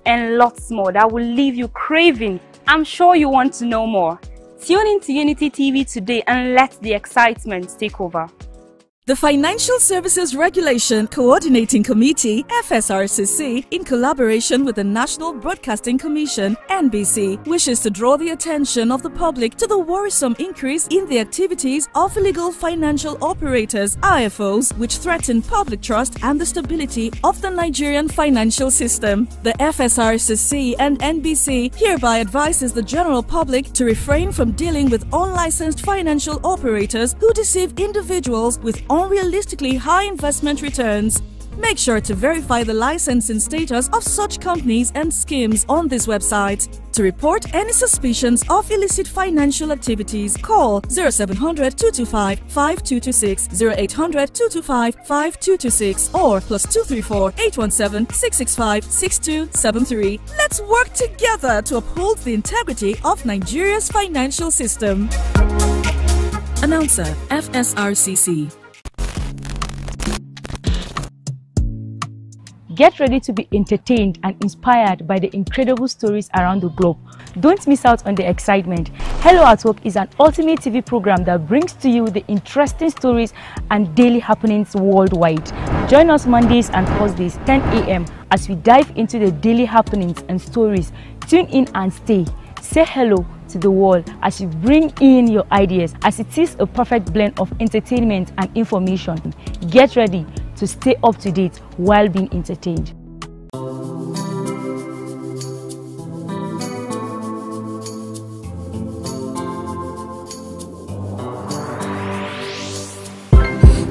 and lots more that will leave you craving. I'm sure you want to know more. Tune into Unity TV today and let the excitement take over. The Financial Services Regulation Coordinating Committee, FSRCC, in collaboration with the National Broadcasting Commission, NBC, wishes to draw the attention of the public to the worrisome increase in the activities of illegal financial operators, IFOs, which threaten public trust and the stability of the Nigerian financial system. The FSRCC and NBC hereby advises the general public to refrain from dealing with unlicensed financial operators who deceive individuals with unrealistically high investment returns. Make sure to verify the licensing status of such companies and schemes on this website. To report any suspicions of illicit financial activities, call 0700 225 5226, 0800 225 5226, or +234 817 665 6273. Let's work together to uphold the integrity of Nigeria's financial system. Announcer, FSRCC. Get ready to be entertained and inspired by the incredible stories around the globe. Don't miss out on the excitement. Hello at Work is an ultimate TV program that brings to you the interesting stories and daily happenings worldwide. Join us Mondays and Thursdays 10 a.m. as we dive into the daily happenings and stories. Tune in and stay. Say hello to the world as you bring in your ideas, as it is a perfect blend of entertainment and information. Get ready to stay up to date while being entertained.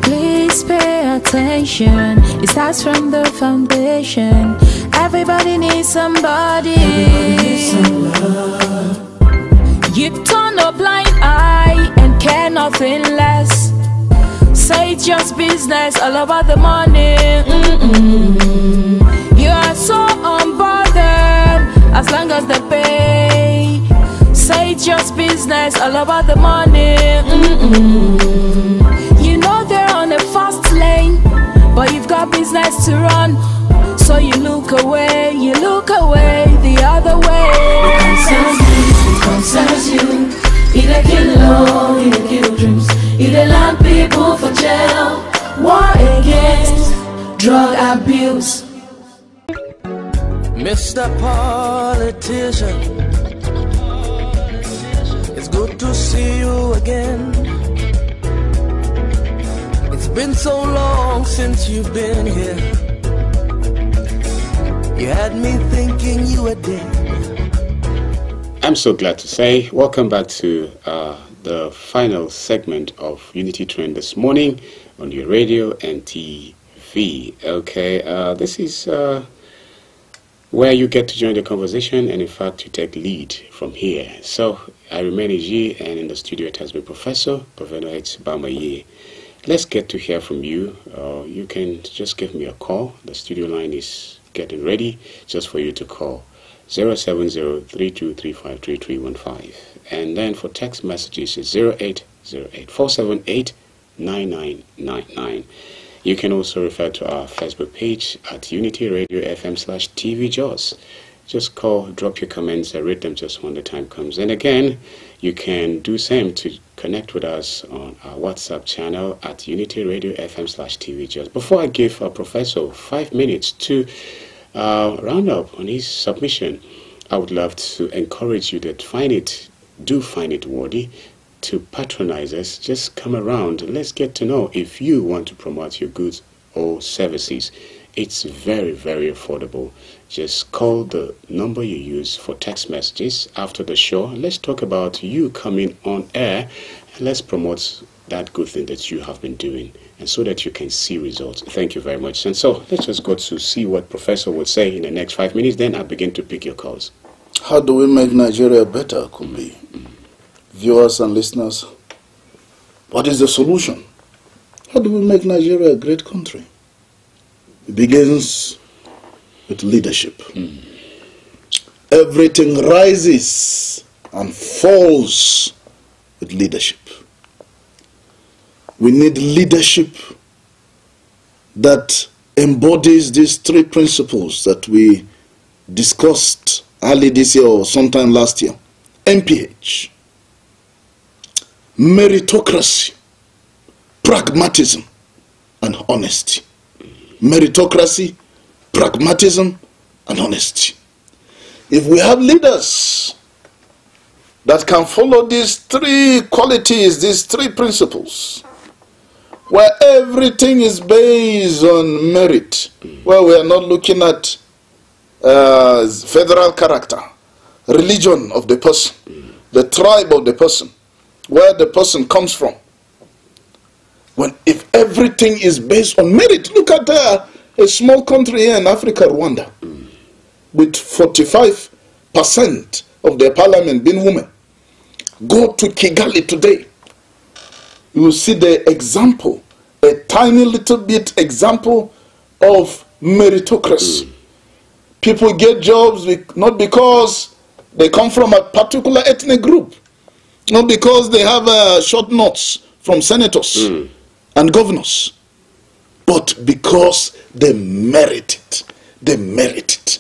Please pay attention. It starts from the foundation. Everybody needs somebody. You turn a blind eye and care nothing less. Say it's just business, all about the money. You are so unbothered as long as they pay. Say it's just business, all about the money. You know they're on a fast lane, but you've got business to run. So you look away the other way. It concerns you, it concerns you. It a kill low, it a kill dreams. It a land people for jail. War against drug abuse. Mr. Politician, it's good to see you again. It's been so long since you've been here. You had me thinking you were dead. I'm so glad to say welcome back to the final segment of Unity Trend this morning on your radio and TV. Okay, this is where you get to join the conversation and in fact you take lead from here. So I remain Iji, and in the studio it has been Professor Bamaye. Let's get to hear from you. You can just give me a call. The studio line is getting ready just for you to call 070-3235-3315. And then for text messages it's 0808-478-9999. You can also refer to our Facebook page at Unity Radio FM/TV Jaws. Just call, drop your comments, I read them just when the time comes. And again, you can do same to connect with us on our WhatsApp channel at Unity Radio FM/TV Jaws. Before I give our professor 5 minutes to round up on his submission, I would love to encourage you that do find it worthy to patronize us. Just come around. Let's get to know if you want to promote your goods or services. It's very, very affordable. Just call the number you use for text messages after the show. Let's talk about you coming on air and let's promote that good thing that you have been doing, and so that you can see results. Thank you very much. And so let's just go to see what Professor will say in the next 5 minutes. Then I'll begin to pick your calls. How do we make Nigeria better, could be? Viewers and listeners, what is the solution? How do we make Nigeria a great country? It begins with leadership. Everything rises and falls with leadership. We need leadership that embodies these three principles that we discussed early this year or sometime last year. MPH, meritocracy, pragmatism, and honesty. Meritocracy, pragmatism, and honesty. If we have leaders that can follow these three qualities, these three principles, where everything is based on merit, where we are not looking at federal character, religion of the person, the tribe of the person, where the person comes from. If everything is based on merit, look at a small country here in Africa, Rwanda, with 45% of their parliament being women. Go to Kigali today. You will see the example, a tiny little bit example of meritocracy. People get jobs not because they come from a particular ethnic group, not because they have short notes from senators and governors, but because they merit it. They merit it.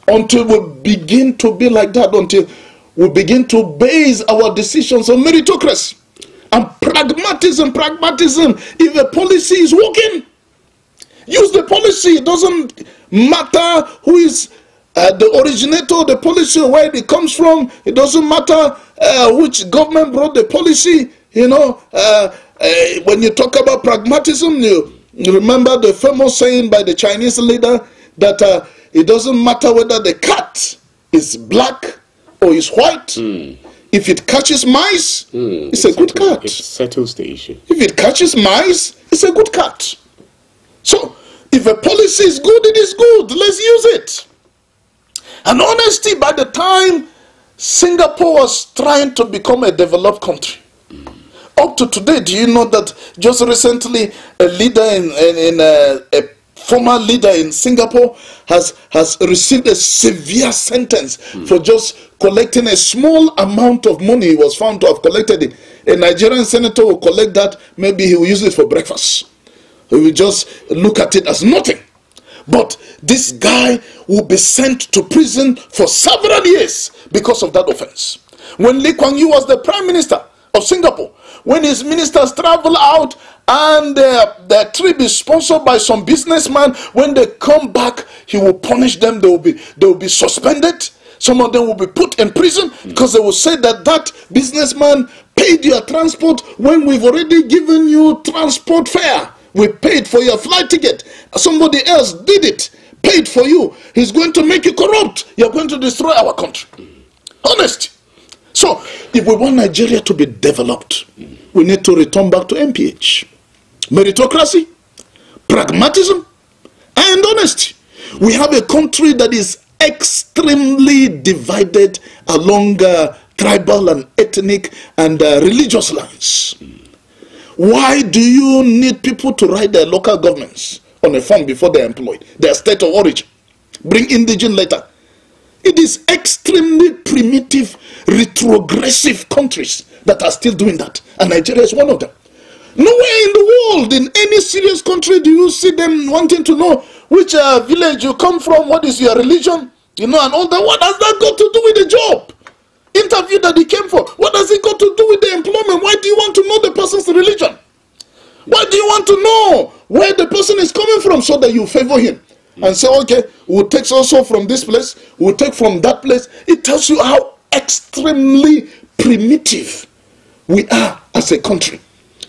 Until we begin to be like that, until we begin to base our decisions on meritocracy and pragmatism. If a policy is working, use the policy. It doesn't matter who is the originator of the policy or where it comes from. It doesn't matter which government brought the policy. You know, when you talk about pragmatism, you remember the famous saying by the Chinese leader that it doesn't matter whether the cat is black or is white. If it catches mice, it's a good cat. It settles the issue. If it catches mice, it's a good cat. So, if a policy is good, it is good. Let's use it. And honesty, by the time Singapore was trying to become a developed country, up to today, do you know that just recently a leader a former leader in Singapore has received a severe sentence for just collecting a small amount of money he was found to have collected it. A Nigerian senator will collect that, maybe he will use it for breakfast. He will just look at it as nothing. But this guy will be sent to prison for several years because of that offense. When Lee Kuan Yew was the Prime Minister of Singapore, when his ministers travel out and their trip is sponsored by some businessman, when they come back, he will punish them. They will be suspended. Some of them will be put in prison because they will say that businessman paid your transport when we've already given you transport fare. We paid for your flight ticket. Somebody else did it, paid for you. He's going to make you corrupt. You're going to destroy our country. Honest. So, if we want Nigeria to be developed, we need to return back to MPH. Meritocracy, pragmatism, and honesty. We have a country that is extremely divided along tribal and ethnic and religious lines. Why do you need people to write their local governments on a form before they're employed? Their state of origin. Bring indigent letter. It is extremely primitive, retrogressive countries that are still doing that. And Nigeria is one of them. Nowhere in the world, in any serious country, do you see them wanting to know which village you come from, what is your religion, and all that. What has that got to do with the job? Interview that he came for. What does it got to do with the employment? Why do you want to know the person's religion? Why do you want to know where the person is coming from so that you favor him? And say, okay, we'll take also from this place, we'll take from that place. It tells you how extremely primitive we are as a country.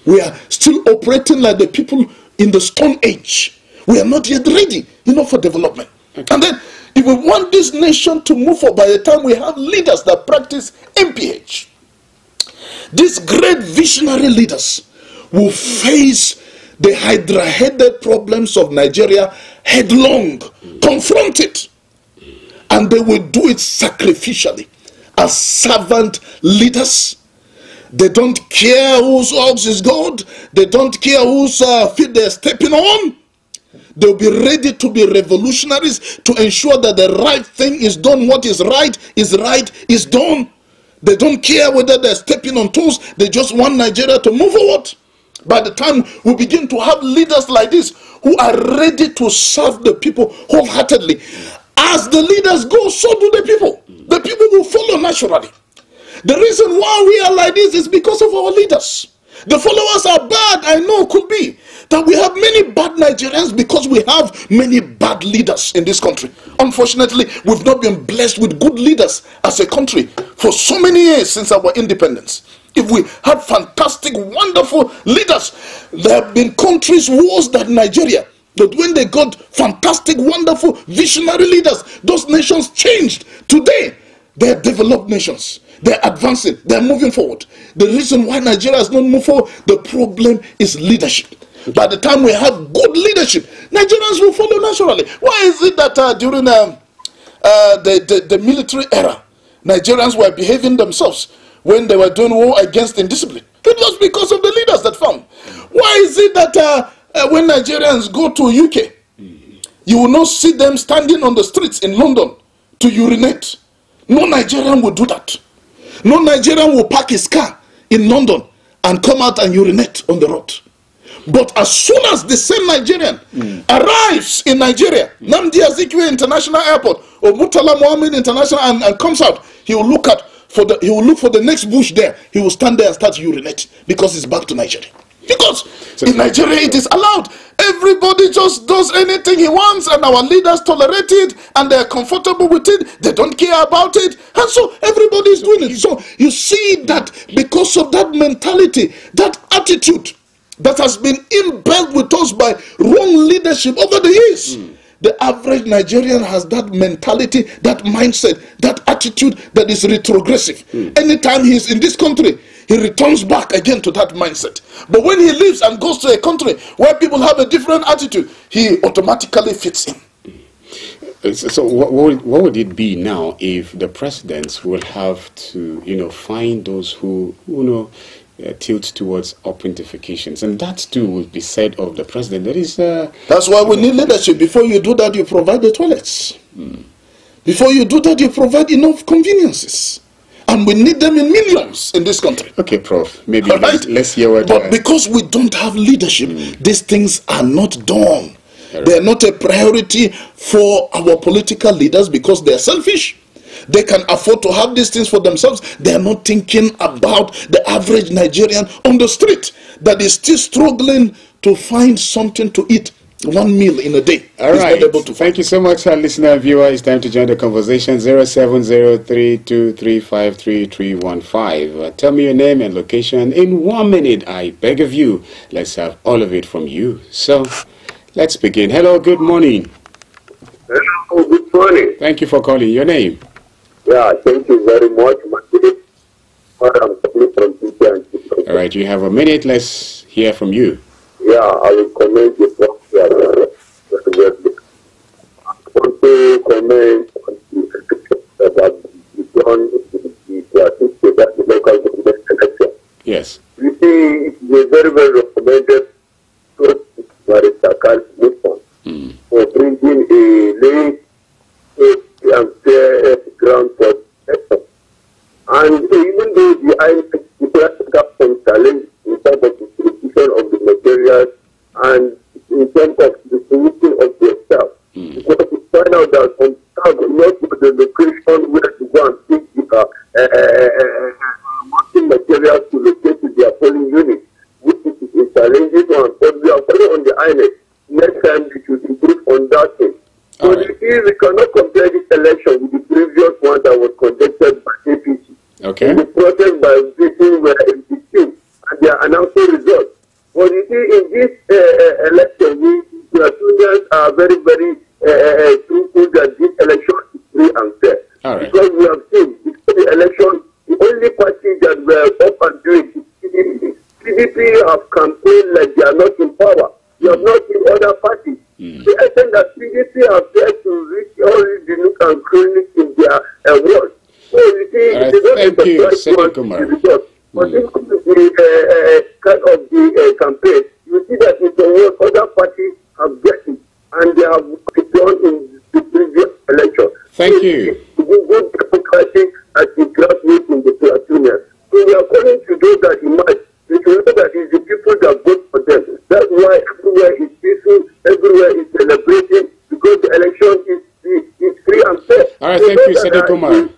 We are still operating like the people in the Stone Age. We are not yet ready, for development. Okay. And then, if we want this nation to move forward, by the time we have leaders that practice MPH, these great visionary leaders will face the hydra-headed problems of Nigeria headlong, confront it, and they will do it sacrificially as servant leaders. They don't care whose ox is God. They don't care whose feet they're stepping on. They'll be ready to be revolutionaries to ensure that the right thing is done. What is right is done. They don't care whether they're stepping on toes. They just want Nigeria to move forward. By the time we begin to have leaders like this who are ready to serve the people wholeheartedly, as the leaders go, so do the people. The people will follow naturally. The reason why we are like this is because of our leaders. The followers are bad, I know, could be that we have many bad Nigerians because we have many bad leaders in this country. Unfortunately, we've not been blessed with good leaders as a country for so many years since our independence. If we had fantastic, wonderful leaders, there have been countries worse than Nigeria. But when they got fantastic, wonderful, visionary leaders, those nations changed. Today, they're developed nations. They're advancing. They're moving forward. The reason why Nigeria has not moved forward, the problem is leadership. By the time we have good leadership, Nigerians will follow naturally. Why is it that during the military era, Nigerians were behaving themselves when they were doing war against indiscipline? It was because of the leaders that found. Why is it that when Nigerians go to UK, you will not see them standing on the streets in London to urinate? No Nigerian will do that. No Nigerian will park his car in London and come out and urinate on the road. But as soon as the same Nigerian arrives in Nigeria, Nnamdi Azikiwe International Airport or Murtala Mohammed International and comes out, he will look for the next bush there. He will stand there and start urinating because it's back to Nigeria. Because in Nigeria it is allowed. Everybody just does anything he wants and our leaders tolerate it and they're comfortable with it. They don't care about it. And so everybody is doing it. So you see that because of that mentality, that attitude that has been inbuilt with us by wrong leadership over the years. The average Nigerian has that mentality, that mindset, that attitude that is retrogressive. Anytime he's in this country, he returns back again to that mindset. But when he leaves and goes to a country where people have a different attitude, he automatically fits in. So what would it be now if the presidents will have to, find those who tilt towards authentications, and that too will be said of the president. That's why we need leadership. Before you do that, you provide the toilets. Before you do that, you provide enough conveniences, and we need them in millions in this country. Okay, Prof. Maybe let's hear what. But because we don't have leadership, these things are not done. They are not a priority for our political leaders because they are selfish. They can afford to have these things for themselves. They are not thinking about the average Nigerian on the street that is still struggling to find something to eat. One meal in a day. All right. Thank you so much, listener and viewer. It's time to join the conversation. 0703235315. Tell me your name and location in 1 minute. I beg of you. Let's have all of it from you. So, let's begin. Hello, good morning. Hello, good morning. Thank you for calling. Your name? Yeah, thank you very much. All right, you have a minute. Let's hear from you. Yeah, I will comment the program. I want to comment on the about the local government election. Yes. You see, it's a very, very recommended for bringing a late and fair ground for election. And even though the INEC got some challenge in terms of distribution of the materials and in terms of distribution of the staff, because we find out that some staff will not know the location where to go and pick the working materials to locate to their polling unit, which is a challenging one. But we are following on the INEC. Next time we should improve on that thing. So you see, we cannot compare this election with the previous one that was conducted by APC. Okay. The process by voting were executed and they are announcing results. But you see, in this election, the students are very, very truthful that this election is free and fair. All right. Because we have seen before the election, the only party that were up and doing is PDP. PDP have campaigned like they are not in power. You have not seen other parties. The extent that PDP have failed to reach all the nook and crannies in their world. So you see, thank you, Senator Kumar. But this could be kind of the campaign. You see that in the world, other parties have gotten and they have withdrawn in the previous election. Thank you. Good democracy at the grassroots in the platoonians. So we are calling to those that emerge. We should know that it's the people that vote for them. That's why everywhere is peaceful, everywhere is celebrating, because the election is free and fair. All right, thank you, Senator Kumar. They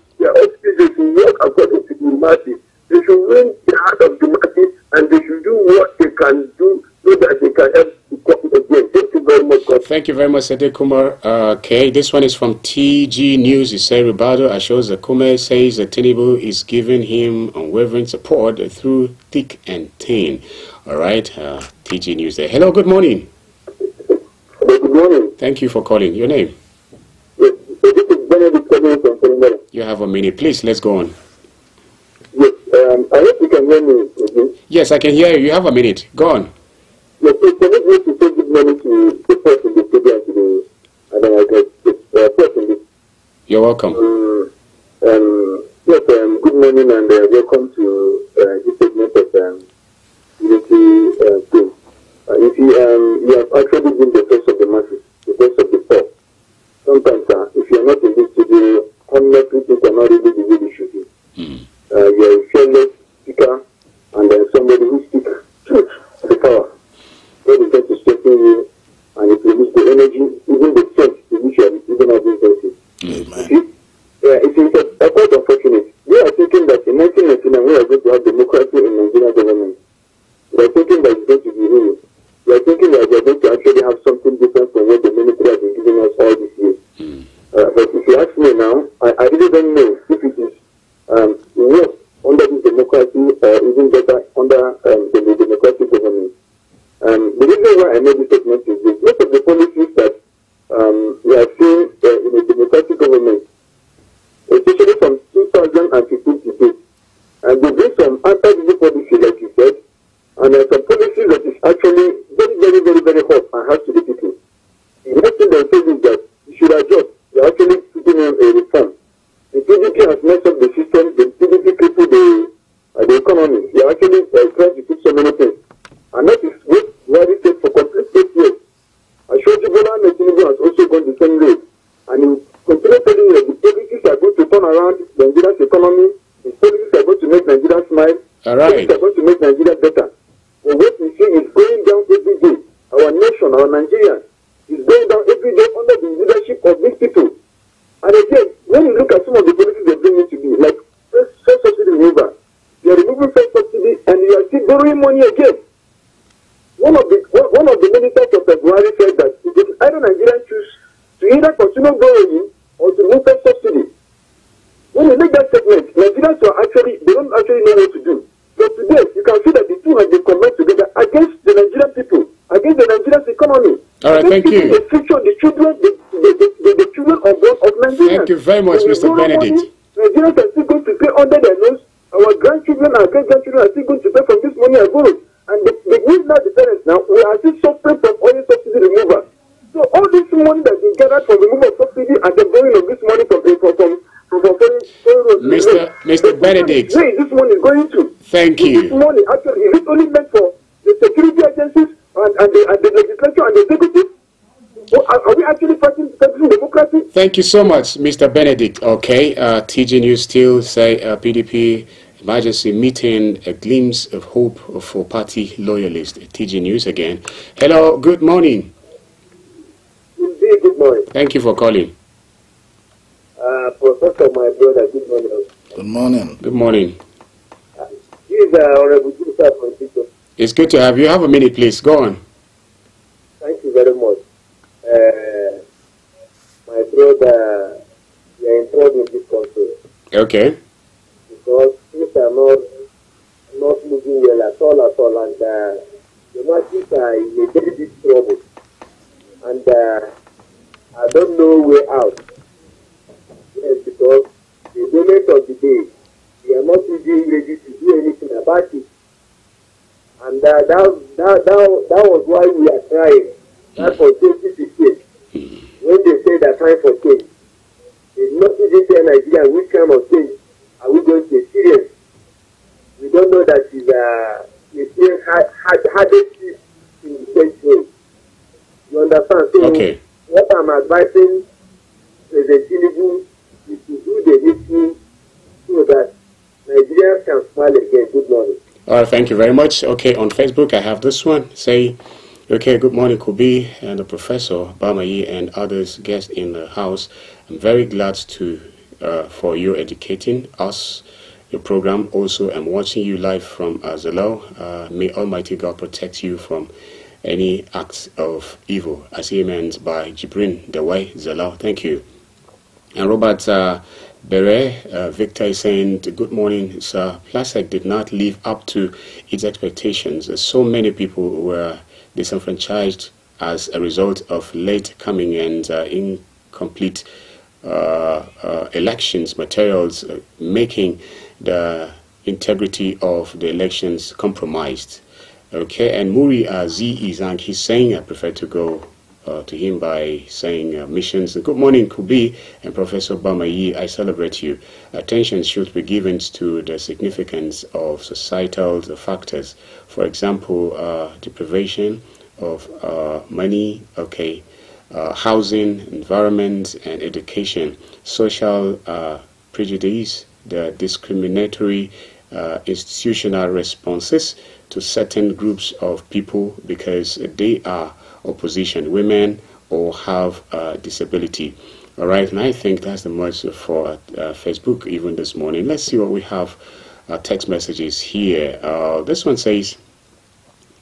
should work according to the masses. They should win the heart of the masses and they should do what they can do so that they can help to come again. Thank you very much. Thank you very much, Senator Kumar. Okay, this one is from TG News. It says Ribado Ashoza Kume says that Tinubu is giving him unwavering support through thick and thin. All right, TG News there. Hello, good morning. Good morning. Thank you for calling. Your name? Yes, this is Benedict calling from Finai. You have a minute. Please, let's go on. Yes, I hope you can hear me. Yes, I can hear you. You have a minute. Go on. Yes, so can you to say good morning to the person in the studio today? And then I get the person. You're welcome. Yes, good morning and welcome to this segment of Unity thing. You see, you have actually been the voice of the masses, the voice of the poor. Sometimes, if you are not in this studio, 100 people cannot really be really shooting. You are a fearless speaker and then somebody who speaks truth to the power. God is going to strengthen you and it will release the energy, even the strength to which you are even having voices. It is quite unfortunate. We are thinking that in 1999 we are going to have democracy in Nigerian government. We are thinking that it's going to be real. We are thinking that we are going to actually have something different from what the military has been giving us all these years. But if you ask me now, I really don't know if it is worse under this democracy or even better under the democratic government. The reason why I made this statement is this. Most of the policies that we are seeing in a democratic government, especially from 2015 to date, and they bring some anti-disease policy, like you said, and some policies that is actually very, very, very, very hot and harsh to the people. The next thing they say is that you should adjust. They are actually putting in a reform. The PDP has messed up the system. The PDP people, the economy, they are actually trying to fix so many things. And that is what Wadi said for complete 8 years. Ashwajibola Tinubu has also gone the same way. And he continues telling you that the policies are going to turn around Nigeria's economy. The policies are going to make Nigeria smile. All right. Policies are going to make Nigeria better. But what we see is going down every day. Our nation, our Nigeria, is going down every day under the leadership of these people. And again, when you look at some of the policies money again. One of the ministers of February said that either Nigerians choose to either continue borrowing or to move for subsidy. When you make that statement, Nigerians they don't actually know what to do. But today, you can see that the two have been combined together against the Nigerian people, against the Nigerian economy. All right, thank you. The future, the children of Nigeria. Thank you very much, Mr. Benedict. Nigerians are still going to pay under their nose. Our grandchildren and great-grandchildren are still going to pay from this money I borrowed. And we now the parents now, we are still suffering from oil subsidy removal. So all this money that's been gathered from removal of subsidy and the borrowing of this money from Mr. Benedict. Where is this money going to? Thank you. This money actually is it only meant for the security agencies and the legislature and the executive? Are we actually fighting democracy? Thank you so much, Mr. Benedict. Okay, TG News still say PDP emergency meeting, a glimpse of hope for party loyalists. TG News again. Hello, good morning. Indeed, good morning. Thank you for calling. Professor, my brother, good morning. Good morning. Good morning. This is Honorable Joseph from Tito. It's good to have you. Have a minute, please. Go on. Thank you very much. My brother, we are in trouble in this country. Okay. Because things are not moving well at all, and the masses are in a very big trouble. And I don't know way out. Yes, because the government of the day, they are not even ready to do anything about it. And that was why we are trying. That for 2016, when they say that time for change, they did not even tell Nigeria which kind of change are we going to experience. We don't know that it's hardest in the century. You understand? So okay. What I'm advising President Tinubu is to do the needful so that Nigerians can smile again. Good morning. All right, thank you very much. Okay, on Facebook, I have this one. Say, okay, good morning, Kubi and the Professor, Bamayi, and others guests in the house. I'm very glad for you educating us, your program. Also, I'm watching you live from Zelo. May Almighty God protect you from any acts of evil. As amens by Jibrin Dawai Zelo. Thank you. And Robert Bere, Victor is saying, good morning, sir. Plasec did not live up to its expectations. So many people were disenfranchised as a result of late coming and incomplete elections materials, making the integrity of the elections compromised. Okay, and Muri Z Izang, he's saying, I prefer to go to him by saying missions. Good morning, Kubi and Professor Bamayi. I celebrate you. Attention should be given to the significance of societal factors. For example, deprivation of money, okay, housing, environment, and education, social prejudice, the discriminatory institutional responses to certain groups of people because they are opposition, women, or have disability. All right, and I think that's the most for Facebook even this morning. Let's see what we have. Text messages here. This one says,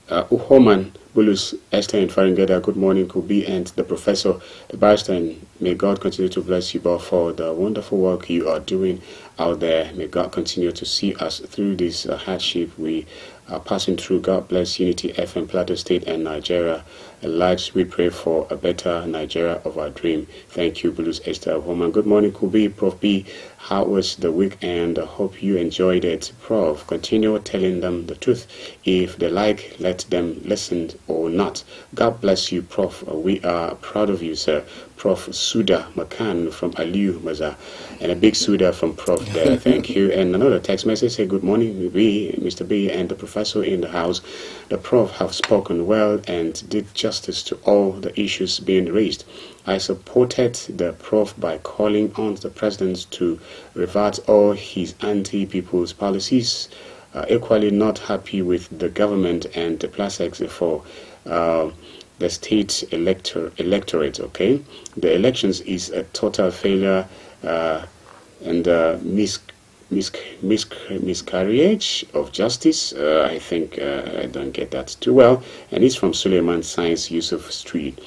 Uhoman Bulus Esther and Faringeda, good morning, Kubi, and the Professor, the Barrister, and may God continue to bless you both for the wonderful work you are doing out there. May God continue to see us through this hardship we are passing through. God bless Unity FM, Plateau State, and Nigeria. Lives we pray for a better Nigeria of our dream. Thank you, Bulus Esther Uhoman. Good morning, Kubi, Prof B. How was the weekend? I hope you enjoyed it. Prof, continue telling them the truth. If they like, let them listen or not. God bless you, Prof. We are proud of you, sir. Prof. Suda Makan from Aliu Maza. And a big Suda from Prof there. Thank you. And another text message say, good morning, Mr. B and the Professor in the house. The Prof have spoken well and did justice to all the issues being raised. I supported the Prof by calling on the President to revert all his anti-people's policies. Equally not happy with the government and the Plasec for the state electorate. Okay, the elections is a total failure and miscarriage of justice. I think I don't get that too well. And it's from Suleiman Science Yusuf Street.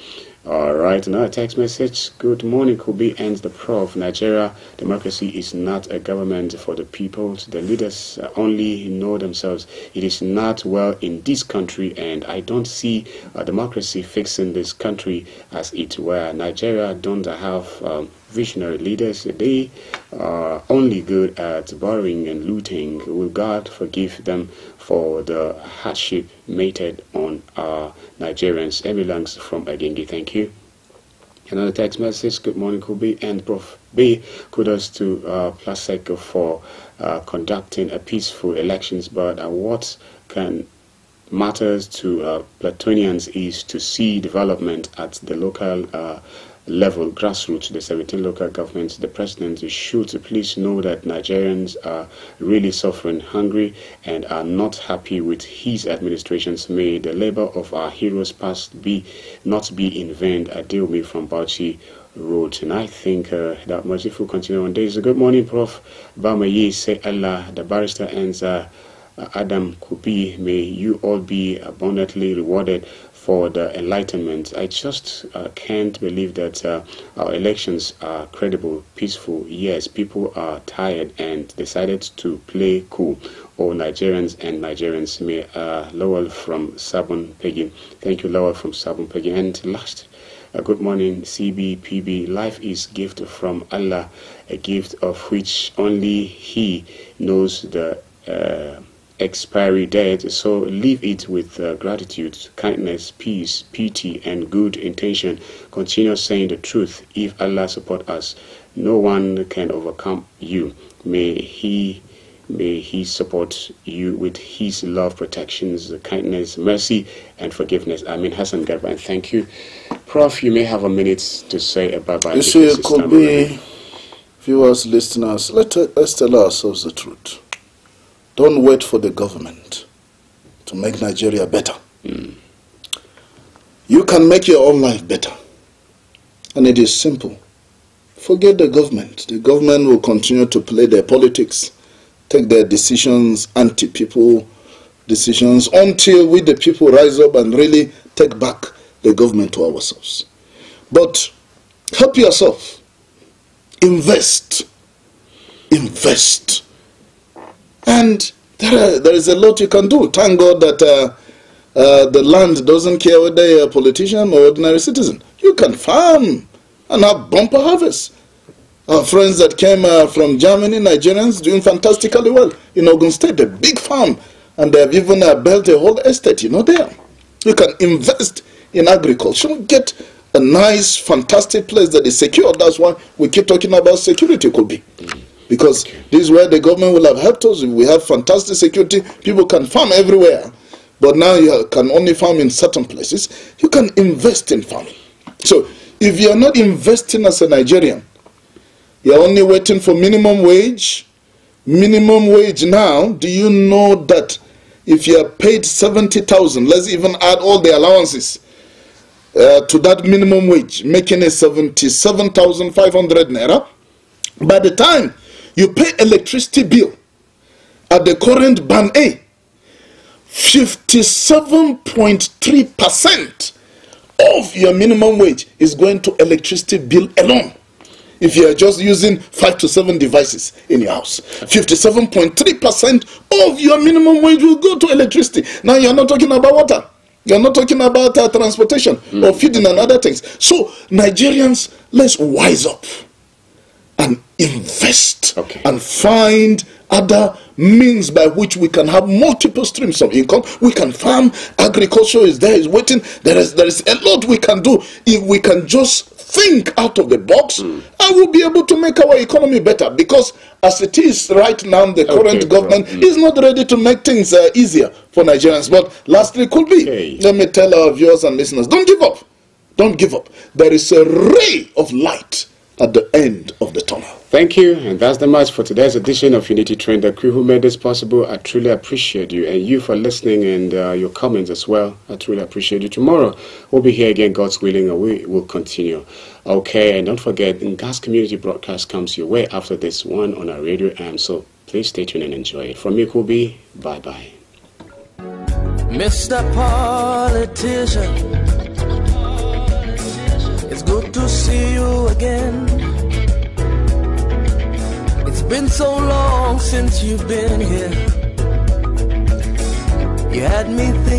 All right, another text message. Good morning, Kubi and the Prof. Nigeria democracy is not a government for the people. The leaders only know themselves. It is not well in this country, and I don't see a democracy fixing this country as it were. Nigeria don't have visionary leaders. They are only good at borrowing and looting. Will God forgive them for the hardship meted on our Nigerians? Emilangs from Agenge, thank you. Another text message. Good morning, Kubi and Prof. B. Kudos to Plasek for conducting a peaceful elections, but what can matters to Platonians is to see development at the local level, grassroots, the 17 local governments. The president should please know that Nigerians are really suffering, hungry, and are not happy with his administrations. May the labor of our heroes past not be in vain. Adilmi from Bauchi Road. And I think that merciful continue on days. Good morning, Prof. Bamayi, say Allah, the barrister ends Adam Kubi. May you all be abundantly rewarded for the enlightenment. I just can't believe that our elections are credible, peaceful. Yes, people are tired and decided to play cool. All Nigerians and Nigerians. May Lowell from Sabon Peggy. Thank you, Lowell from Sabon Peggy. And last, good morning, CBPB. Life is gift from Allah, a gift of which only He knows the expiry date, so leave it with gratitude, kindness, peace, pity, and good intention. Continue saying the truth. If Allah support us, no one can overcome you. May He support you with His love, protections, kindness, mercy, and forgiveness. Amin. Hassan Garba, and thank you. Prof, you may have a minute to say about you see, it could be, viewers, listeners, let's tell ourselves the truth. Don't wait for the government to make Nigeria better. You can make your own life better. And it is simple. Forget the government. The government will continue to play their politics, take their decisions, anti-people decisions, until we the people rise up and really take back the government to ourselves. But help yourself. Invest. Invest. And there is a lot you can do. Thank God that the land doesn't care whether you're a politician or ordinary citizen. You can farm and have bumper harvest. Our friends that came from Germany, Nigerians, doing fantastically well in Ogun State, a big farm, and they have even built a whole estate, there. You can invest in agriculture, get a nice, fantastic place that is secure. That's why we keep talking about security, could be. Because this is where the government will have helped us. If we have fantastic security, people can farm everywhere. But now you can only farm in certain places. You can invest in farming. So if you're not investing as a Nigerian, you're only waiting for minimum wage. Minimum wage now, do you know that if you are paid 70,000, let's even add all the allowances to that minimum wage, making it 77,500 naira, by the time you pay electricity bill at the current band A, 57.3% of your minimum wage is going to electricity bill alone. If you are just using 5 to 7 devices in your house, 57.3% of your minimum wage will go to electricity. Now you're not talking about water. You're not talking about transportation or feeding and other things. So Nigerians, let's wise up and invest and find other means by which we can have multiple streams of income. We can farm, agriculture is there, is waiting. There is a lot we can do if we can just think out of the box, and we'll be able to make our economy better. Because as it is right now, the current government is not ready to make things easier for Nigerians. But lastly, could be, let me tell our viewers and listeners, don't give up. Don't give up. There is a ray of light at the end of the tunnel. Thank you, and that's the match for today's edition of Unity Train. The crew who made this possible, I truly appreciate you, and you for listening and your comments as well. I truly appreciate you. Tomorrow, we'll be here again, God's willing, and we will continue. Okay, and don't forget, Ngas Community Broadcast comes your way after this one on our radio. So Please stay tuned and enjoy it. From me, Kubi, bye-bye. Mr. Politician, it's good to see you again. It's been so long since you've been here. You had me thinking.